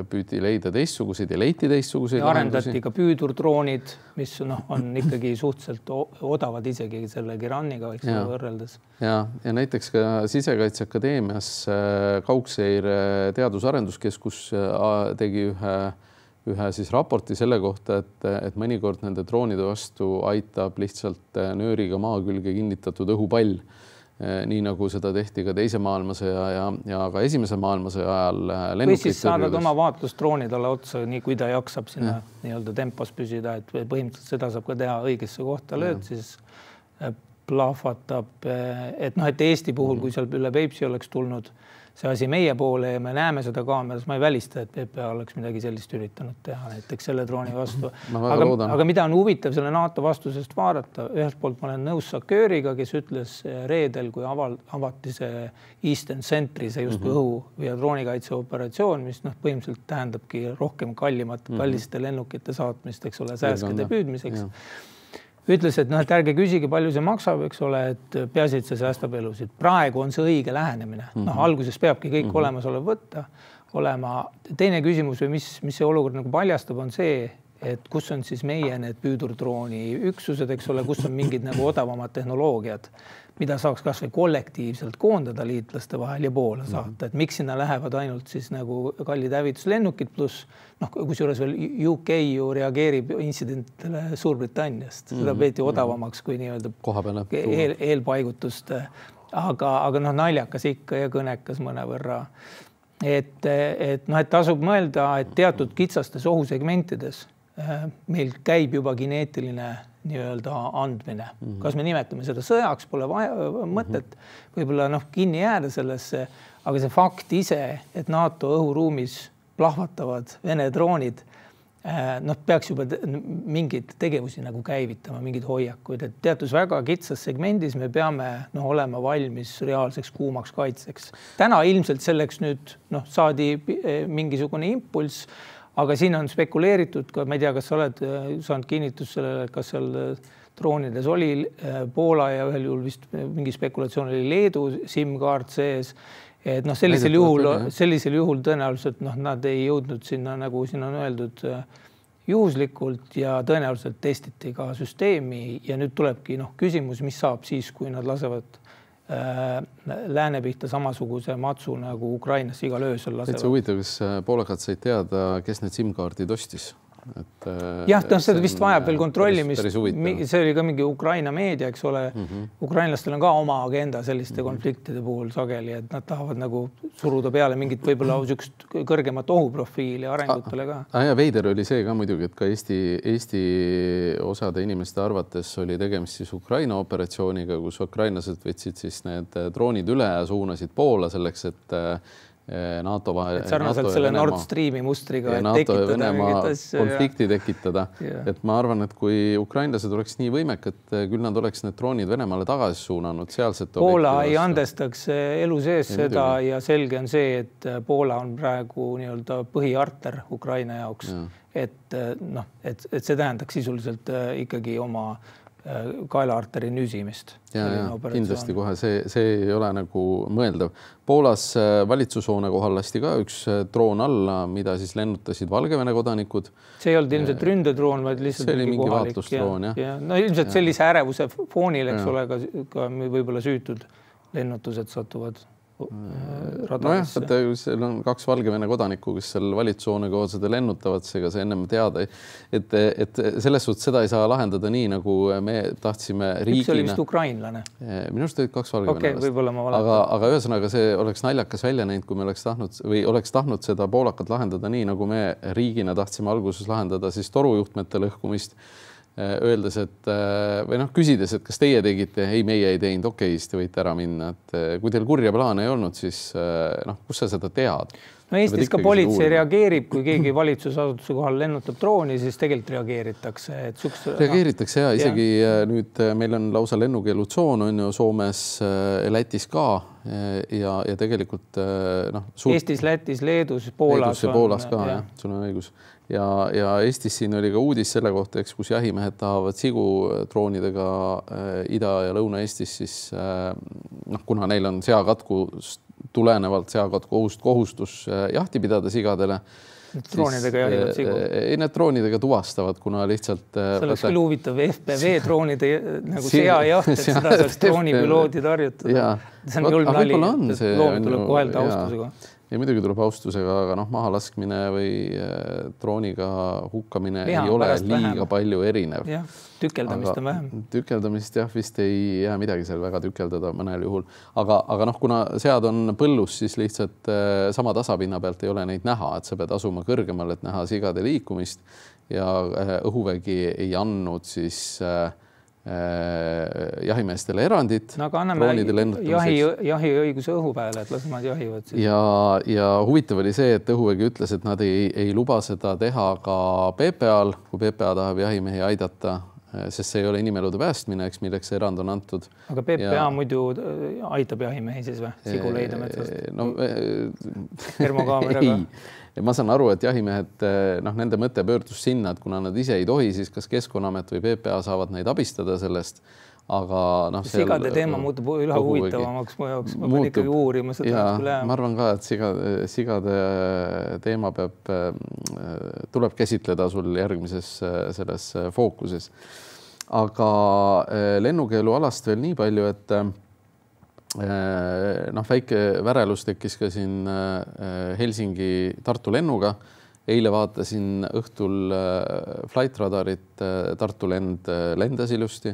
püüdi leida teistsuguseid ja leiti teistsuguseid. Ja arendati ka püüdurdroonid, mis on ikkagi suhteliselt odavad isegi selle Iraniga võrreldes. Ja näiteks ka Sisekaitseakadeemias Kaugseire teadus-arenduskeskus tegi ühe siis raporti selle kohta, et mõnikord nende droonide vastu aitab lihtsalt nööriga maa külge kinnitatud õhupall. Nii nagu seda tehti ka teise maailmasõja ja ka esimese maailmasõja ajal. Või siis saadad oma vaatlusdroonid alla otsa, nii kui ta jaksab sinna nii-öelda tempos püsida, et põhimõtteliselt seda saab ka teha õigesse kohta lööd, siis plahvatab, et Eesti puhul, kui seal üle Peipsi oleks tulnud see asi meie poole ja me näeme seda kaameras, ma ei välista, et PPA oleks midagi sellist üritanud teha, näiteks selle drooni vastu. Aga mida on huvitav selle NATO vastusest vaadata, ühelt poolt ma olen nõus Sakööriga, kes ütles reedel, kui avati see Eastern Sentry, see just õhu- ja droonikaitseoperatsioon, mis põhimõtteliselt tähendabki rohkem kalliste lennukite saatmist, eks ole, sääskede püüdmiseks. Ütles, et ärge küsige, palju see maksab, eks ole, et peaasi, et see säästab elusid. Praegu on see õige lähenemine. Alguses peabki kõik olemasolev võtta olema. Teine küsimus või mis see olukord nagu paljastab on see, et kus on siis meie need püüdurdrooni üksused, eks ole, kus on mingid nagu odavamad tehnoloogiad, mida saaks kas või kollektiivselt koondada liitlaste vahel ja poole saata. Et miks sinna lähevad ainult siis nagu kallid hävituslennukid pluss, kusjuures veel UK ju reageerib intsidentidele Suurbritanniast. Seda peeti odavamaks kui nii-öelda eelpaigutust. Aga naljakas ikka ja kõnekas mõnevõrra. Et tasub mõelda, et teatud kitsastes ohusegmentides meil käib juba geneetiline nii-öelda andmine. Kas me nimetame seda sõjaks, pole mõtet võib-olla kinni jääda sellesse, aga see fakt ise, et NATO õhuruumis plahvatavad Vene droonid, peaks juba mingeid tegevusi nagu käivitama, mingeid hoiakuid, et teatud väga kitsas segmendis me peame olema valmis reaalseks kuumaks kaitseks. Täna ilmselt selleks nüüd saadi mingisugune impulss, aga siin on spekuleeritud ka, ma ei tea, kas sa oled saanud kinnitust sellele, kas seal droonides oli Poola ja ühel juhul vist mingi spekulatsioon oli Leedu SIM-kaart sees. Et noh, sellisel juhul tõenäoliselt nad ei jõudnud sinna, nagu siin on öeldud, juhuslikult ja tõenäoliselt testiti ka süsteemi ja nüüd tulebki küsimus, mis saab siis, kui nad lasevad lääne pihta samasuguse matsu nagu Ukrainas igal öösel lasevad. See huvitav, kas poolakad said teada, kes need SIM-kaardid ostis? Jah, seda vist vajab veel kontrollimist. See oli ka mingi Ukraina meedia, eks ole. Ukrainlastel on ka oma agenda selliste konfliktide puhul sageli, et nad tahavad nagu suruda peale mingit võib-olla kõrgemat ohuprofiili arengutele ka. Ja veider oli see ka muidugi, et ka Eesti osade inimeste arvates oli tegemist siis Ukraina operatsiooniga, kus ukrainlased võtsid siis need droonid üle ja suunasid Poola selleks, et NATO vahel. Sarnaselt selle Nord Streami mustriga. Ja NATO ja Venemaa konflikti tekitada. Et ma arvan, et kui ukrainlased oleks nii võimekad, küll nad oleks need droonid Venemaale tagasi suunanud. Poola ei andestaks elu sees seda ja selge on see, et Poola on praegu nii-öelda põhiarter Ukraina jaoks. Et see tähendaks sisuliselt ikkagi oma kaelaarteri nüsimist. Ja, kindlasti kohe see ei ole nagu mõeldav. Poolas valitsushoone kohal lasti ka üks droon alla, mida siis lennutasid Valgevene kodanikud. See ei olnud ilmselt ründedroon, vaid lihtsalt see oli mingi vaatlusdroon. No ilmselt sellise ärevuse foonil, eks ole, ka võib-olla süütud lennutused satuvad radarisse. Seal on 2 Valgevene kodanikku, kes seal valitsushoone kohal seda lennutavad, seega see ennem teada. Et selles suhtes seda ei saa lahendada nii, nagu me tahtsime riigina. Üks oli vist ukrainlane. Minust olid 2 valgevenelast. Võib-olla ma valetan. Aga ühesõnaga see oleks naljakas välja näinud, kui me oleks tahtnud seda poolakat lahendada nii, nagu me riigina tahtsime alguses lahendada siis torujuhtmete lõhkumist, öeldes, et või küsides, et kas teie tegite, ei, meie ei teinud, siis te võite ära minna. Et kui teil kurja plaane ei olnud, siis kus sa seda tead? No Eestis ka politsei reageerib, kui keegi valitsusasutuse kohal lennutab drooni, siis tegelikult reageeritakse. Reageeritakse ja isegi nüüd meil on lausa lennukeelutsoon on ju Soomes, Lätis ka ja tegelikult Eestis, Lätis, Leedus, Poolas ka, jah, sul on õigus. Ja Eestis siin oli ka uudis selle kohta, kus jahimehed tahavad sigu droonidega Ida- ja Lõuna-Eestis, siis kuna neil on seakatkust tulenevalt seakatku kohustus jahti pidada sigadele. Droonidega jahivad sigu? Ei, need droonidega tuvastavad, kuna lihtsalt... See oleks küll huvitav FPV droonide nagu seajaht, et seda saaks droonipiloodid harjutada. See on julm nali, et loom tuleb kohelda austusega. Ja muidugi tuleb austusega, aga maha laskmine või drooniga hukkamine ei ole liiga palju erinev. Jah, tükeldamist on vähem. Tükeldamist vist ei jää midagi seal väga tükeldada mõnel juhul. Aga kuna sead on põllus, siis lihtsalt sama tasapinna pealt ei ole neid näha, et sa pead asuma kõrgemal, et näha sigade liikumist ja õhuvägi ei andnud siis jahimeestele erandit. No aga anname jahiõiguse õhuväele, et las nad jahivad. Siis. Ja huvitav oli see, et õhuvägi ütles, et nad ei luba seda teha ka PPA-l, kui PPA tahab jahimehi aidata, sest see ei ole inimelude päästmine, milleks see erand on antud. Aga PPA muidu aitab jahimehi siis või? Sigu leida metsast? No, termokaameraga? Ja ma saan aru, et jahimehed, nende mõte pöördus sinna, et kuna nad ise ei tohi, siis kas Keskkonnaamet või PPA saavad neid abistada sellest, aga sigade teema muutub üha huvitavamaks mu jaoks, ma pean ikkagi uurima seda. Ma arvan ka, et sigade teema tuleb käsitleda sul järgmises selles fookuses. Aga lennukeelualast veel nii palju, et väike värelus tekkis ka siin Helsingi Tartu lennuga. Eile vaatasin õhtul flight radarit, Tartu lendas ilusti,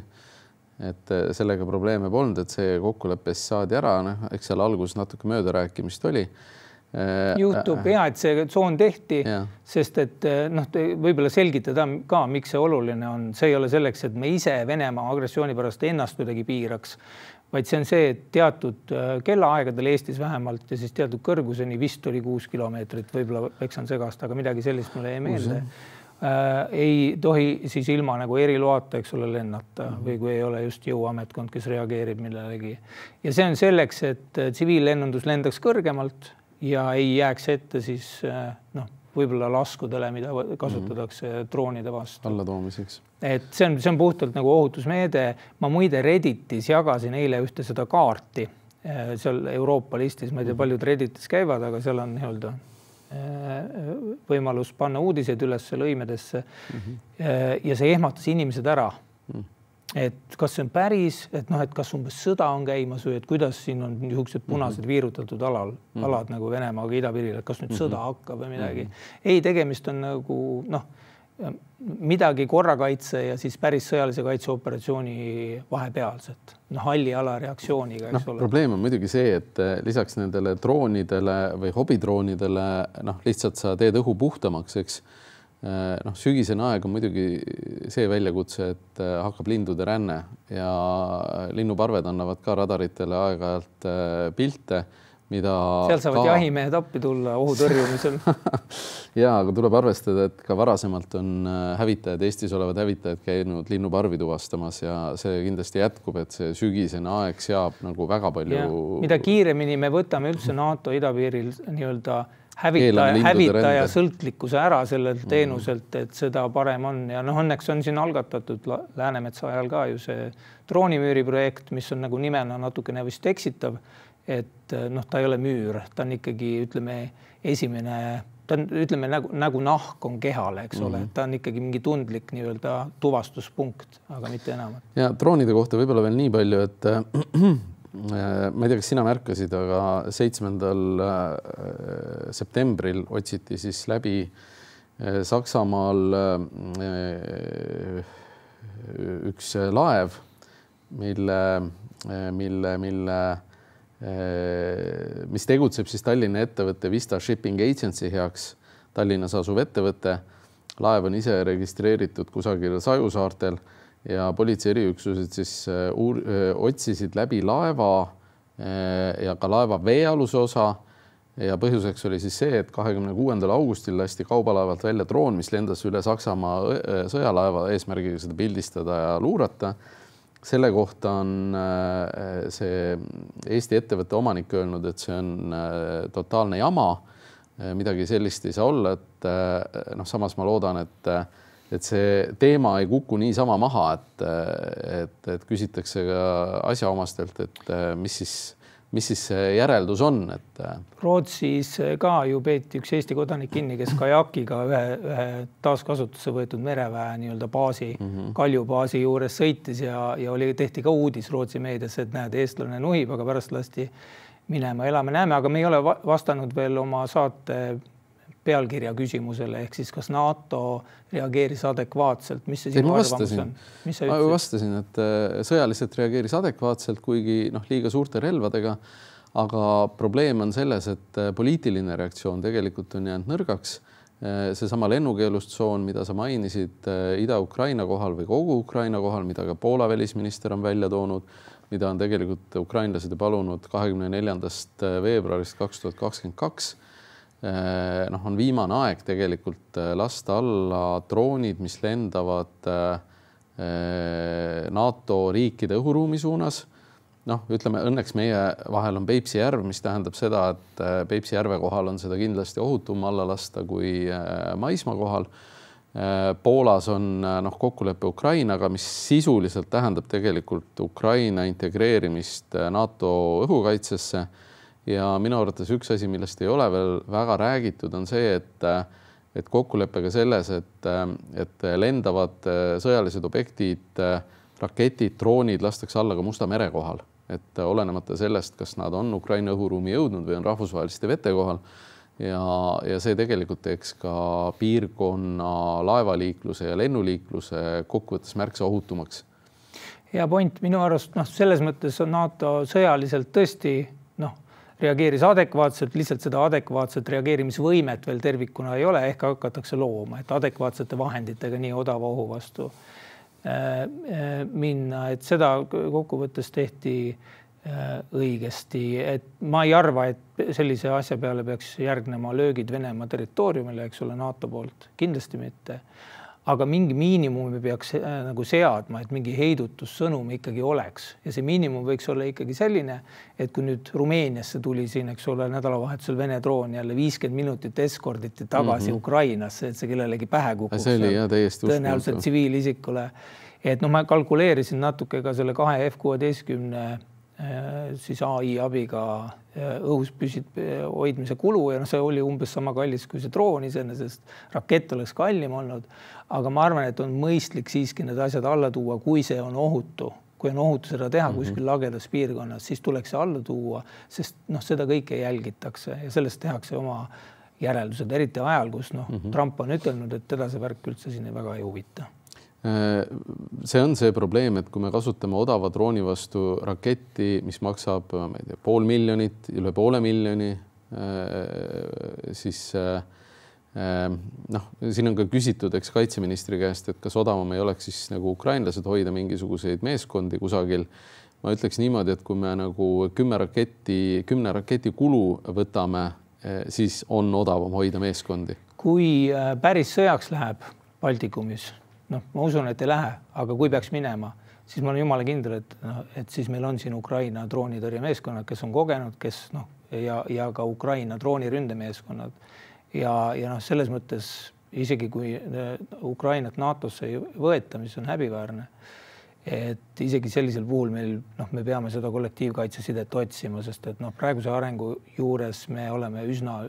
et sellega probleeme polnud, et see kokkuleppes saadi ära, eks seal alguses natuke mööda rääkimist oli. Juhtub et see tsoon tehti, sest et võib-olla selgitada ka, miks see oluline on. See ei ole selleks, et me ise Venemaa agressiooni pärast ennast kuidagi piiraks, vaid see on see, et teatud kellaaegadel Eestis vähemalt ja siis teatud kõrguseni vist oli 6 kilomeetrit, võib-olla eksan segast, aga midagi sellist mulle ei meelde. Ei tohi siis ilma nagu eriloata, eks ole, lennata või kui ei ole just jõuametkond, kes reageerib millelegi. Ja see on selleks, et tsiviillennundus lendaks kõrgemalt ja ei jääks ette siis võib-olla laskudele, mida kasutatakse droonide vastu. Allatoomiseks. Et see on puhtalt nagu ohutusmeede. Ma muide Redditis jagasin eile ühte seda kaarti seal Euroopa listis. Ma ei tea, paljud Redditis käivad, aga seal on nii-öelda võimalus panna uudiseid üles lõimedesse ja see ehmatas inimesed ära. Et kas see on päris, et kas umbes sõda on käimas või et kuidas siin on niisugused punased viirutatud alad nagu Venemaaga idapiiril, et kas nüüd sõda hakkab või midagi. Ei, tegemist on nagu midagi korrakaitse ja siis päris sõjalise kaitseoperatsiooni vahepealset. Halli ala reaktsiooniga, eks ole. Probleem on muidugi see, et lisaks nendele droonidele või hobidroonidele lihtsalt sa teed õhu puhtamaks, eks. Sügisene aeg on muidugi see väljakutse, et hakkab lindude ränne ja linnuparved annavad ka radaritele aeg-ajalt pilte, mida seal saavad jahimehed appi tulla ohutõrjumisel. Ja, aga tuleb arvestada, et ka varasemalt on hävitajad, Eestis olevad hävitajad käinud linnuparvi tuvastamas ja see kindlasti jätkub, et see sügisene aeg seab nagu väga palju. Mida kiiremini me võtame üldse NATO idapiiril nii-öelda hävitaja sõltlikkuse ära sellelt teenuselt, et seda parem on. Ja õnneks on siin algatatud Läänemetsa ajal ka ju see droonimüüri projekt, mis on nagu nimena natukene vist eksitav, et ta ei ole müür, ta on ikkagi, ütleme, esimene, ta on, ütleme, nagu nahk on kehale, eks ole, ta on ikkagi mingi tundlik nii-öelda tuvastuspunkt, aga mitte enam. Ja droonide kohta võib-olla veel nii palju, et ma ei tea, kas sina märkasid, aga 7. septembril otsiti siis läbi Saksamaal üks laev, mis tegutseb siis Tallinna ettevõtte Vista Shipping Agency heaks, Tallinnas asuv ettevõte. Laev on ise registreeritud kusagil Sajusaartel ja politsei eriüksused siis otsisid läbi laeva ja ka laeva veealuse osa ja põhjuseks oli siis see, et 26. augustil lasti kaubalaevalt välja droon, mis lendas üle Saksamaa sõjalaeva eesmärgiga seda pildistada ja luurata. Selle kohta on see Eesti ettevõtte omanik öelnud, et see on totaalne jama, midagi sellist ei saa olla, et samas ma loodan, et see teema ei kuku nii sama maha, et küsitakse ka asjaomastelt, et mis siis järeldus on. Rootsis ka ju peeti üks Eesti kodanik kinni, kes kajakiga ühe taaskasutusse võetud mereväe nii-öelda baasi, Kaljubaasi juures sõitis ja tehti ka uudis Rootsi meedias, et näed, eestlane nuhib, aga pärast lasti minema, elame, näeme, aga me ei ole vastanud veel oma saate pealkirja küsimusele, ehk siis kas NATO reageeris adekvaatselt, mis see sinu arvamus on? Ma vastasin, et sõjaliselt reageeris adekvaatselt, kuigi liiga suurte relvadega, aga probleem on selles, et poliitiline reaktsioon tegelikult on jäänud nõrgaks. Seesama lennukeelustsoon, mida sa mainisid Ida-Ukraina kohal või kogu Ukraina kohal, mida ka Poola välisminister on välja toonud, mida on tegelikult ukrainlased palunud 24. veebruarist 2022. On viimane aeg tegelikult lasta alla droonid, mis lendavad NATO riikide õhuruumi suunas. Ütleme, õnneks meie vahel on Peipsi järv, mis tähendab seda, et Peipsi järve kohal on seda kindlasti ohutum alla lasta kui maismaa kohal. Poolas on kokkulepe Ukrainaga, mis sisuliselt tähendab tegelikult Ukraina integreerimist NATO õhukaitsesse. Ja minu arvates üks asi, millest ei ole veel väga räägitud, on see, et kokkuleppega selles, et lendavad sõjalised objektid, raketid, droonid lastakse alla ka Musta mere kohal. Et olenemata sellest, kas nad on Ukraina õhuruumi jõudnud või on rahvusvaheliste vete kohal. Ja see tegelikult teeks ka piirkonna laevaliikluse ja lennuliikluse kokkuvõttes märksa ohutumaks. Hea point, minu arust selles mõttes on NATO sõjaliselt tõesti reageeris adekvaatselt, lihtsalt seda adekvaatset reageerimisvõimet veel tervikuna ei ole, ehk hakatakse looma, et adekvaatsete vahenditega nii odava ohu vastu minna, et seda kokkuvõttes tehti õigesti, et ma ei arva, et sellise asja peale peaks järgnema löögid Venemaa territooriumile, eks ole, NATO poolt, kindlasti mitte. aga mingi miinimumi peaks nagu seadma, et mingi heidutussõnum ikkagi oleks ja see miinimum võiks olla ikkagi selline, et kui nüüd Rumeeniasse tuli siin, eks ole, nädalavahetusel Vene droon jälle 50 minutit eskorditi tagasi Ukrainasse, et see kellelegi pähe kukuks. See oli täiesti tõenäoliselt tsiviilisikule. Et no ma kalkuleerisin natuke ka selle 2 F-16 siis AI abiga õhus hoidmise kulu ja see oli umbes sama kallis kui see droon iseenesest, rakett oleks kallim olnud, aga ma arvan, et on mõistlik siiski need asjad alla tuua, kui see on ohutu. Kui on ohutu seda teha kuskil lagedas piirkonnas, siis tuleks see alla tuua, sest seda kõike jälgitakse ja sellest tehakse oma järeldused, eriti ajal, kus Trump on ütelnud, et teda see värk üldse siin väga ei huvita. See on see probleem, et kui me kasutame odava drooni vastu raketti, mis maksab, ma ei tea, 500 000, üle 500 000, siis siin on ka küsitud, eks kaitseministri käest, et kas odavam ei oleks siis nagu ukrainlased hoida mingisuguseid meeskondi kusagil. Ma ütleks niimoodi, et kui me nagu 10 raketi kulu võtame, siis on odavam hoida meeskondi. Kui päris sõjaks läheb Baltikumis, ma usun, et ei lähe, aga kui peaks minema, siis ma olen jumala kindel, et siis meil on siin Ukraina droonitõrjemeeskonnad, kes on kogenud, ja ka Ukraina drooniründemeeskonnad. Ja selles mõttes, isegi kui Ukrainat NATO-sse ei võeta, mis on häbiväärne, et isegi sellisel puhul me peame seda kollektiivkaitsesidet otsima, sest et praeguse arengu juures me oleme üsna,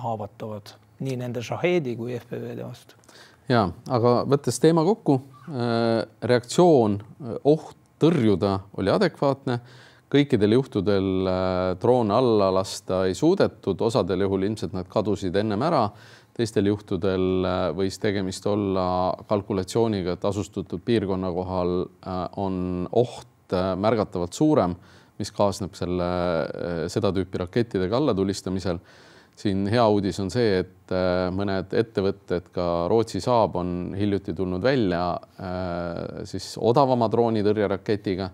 haavatavad nii nende Shahedi kui FPV-de vastu. Ja, aga võttes teema kokku, reaktsioon, oht tõrjuda oli adekvaatne. Kõikidel juhtudel droone alla lasta ei suudetud, osadel juhul ilmselt nad kadusid ennem ära. Teistel juhtudel võis tegemist olla kalkulatsiooniga, et asustatud piirkonna kohal on oht märgatavalt suurem, mis kaasneb seda tüüpi rakettidega allatulistamisel. Siin hea uudis on see, et mõned ettevõtted, ka Rootsi Saab on hiljuti tulnud välja siis odavama droonitõrjeraketiga,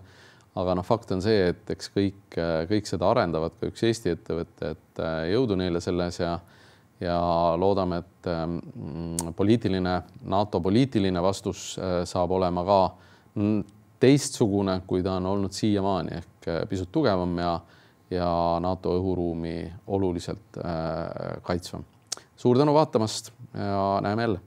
aga fakt on see, et eks kõik seda arendavad, ka üks Eesti ettevõte, et jõudu neile selles ja loodame, et NATO poliitiline vastus saab olema ka teistsugune, kui ta on olnud siiamaani ehk pisut tugevam ja NATO õhuruumi oluliselt kaitsvam. Suur tänu vaatamast ja näeme jälle.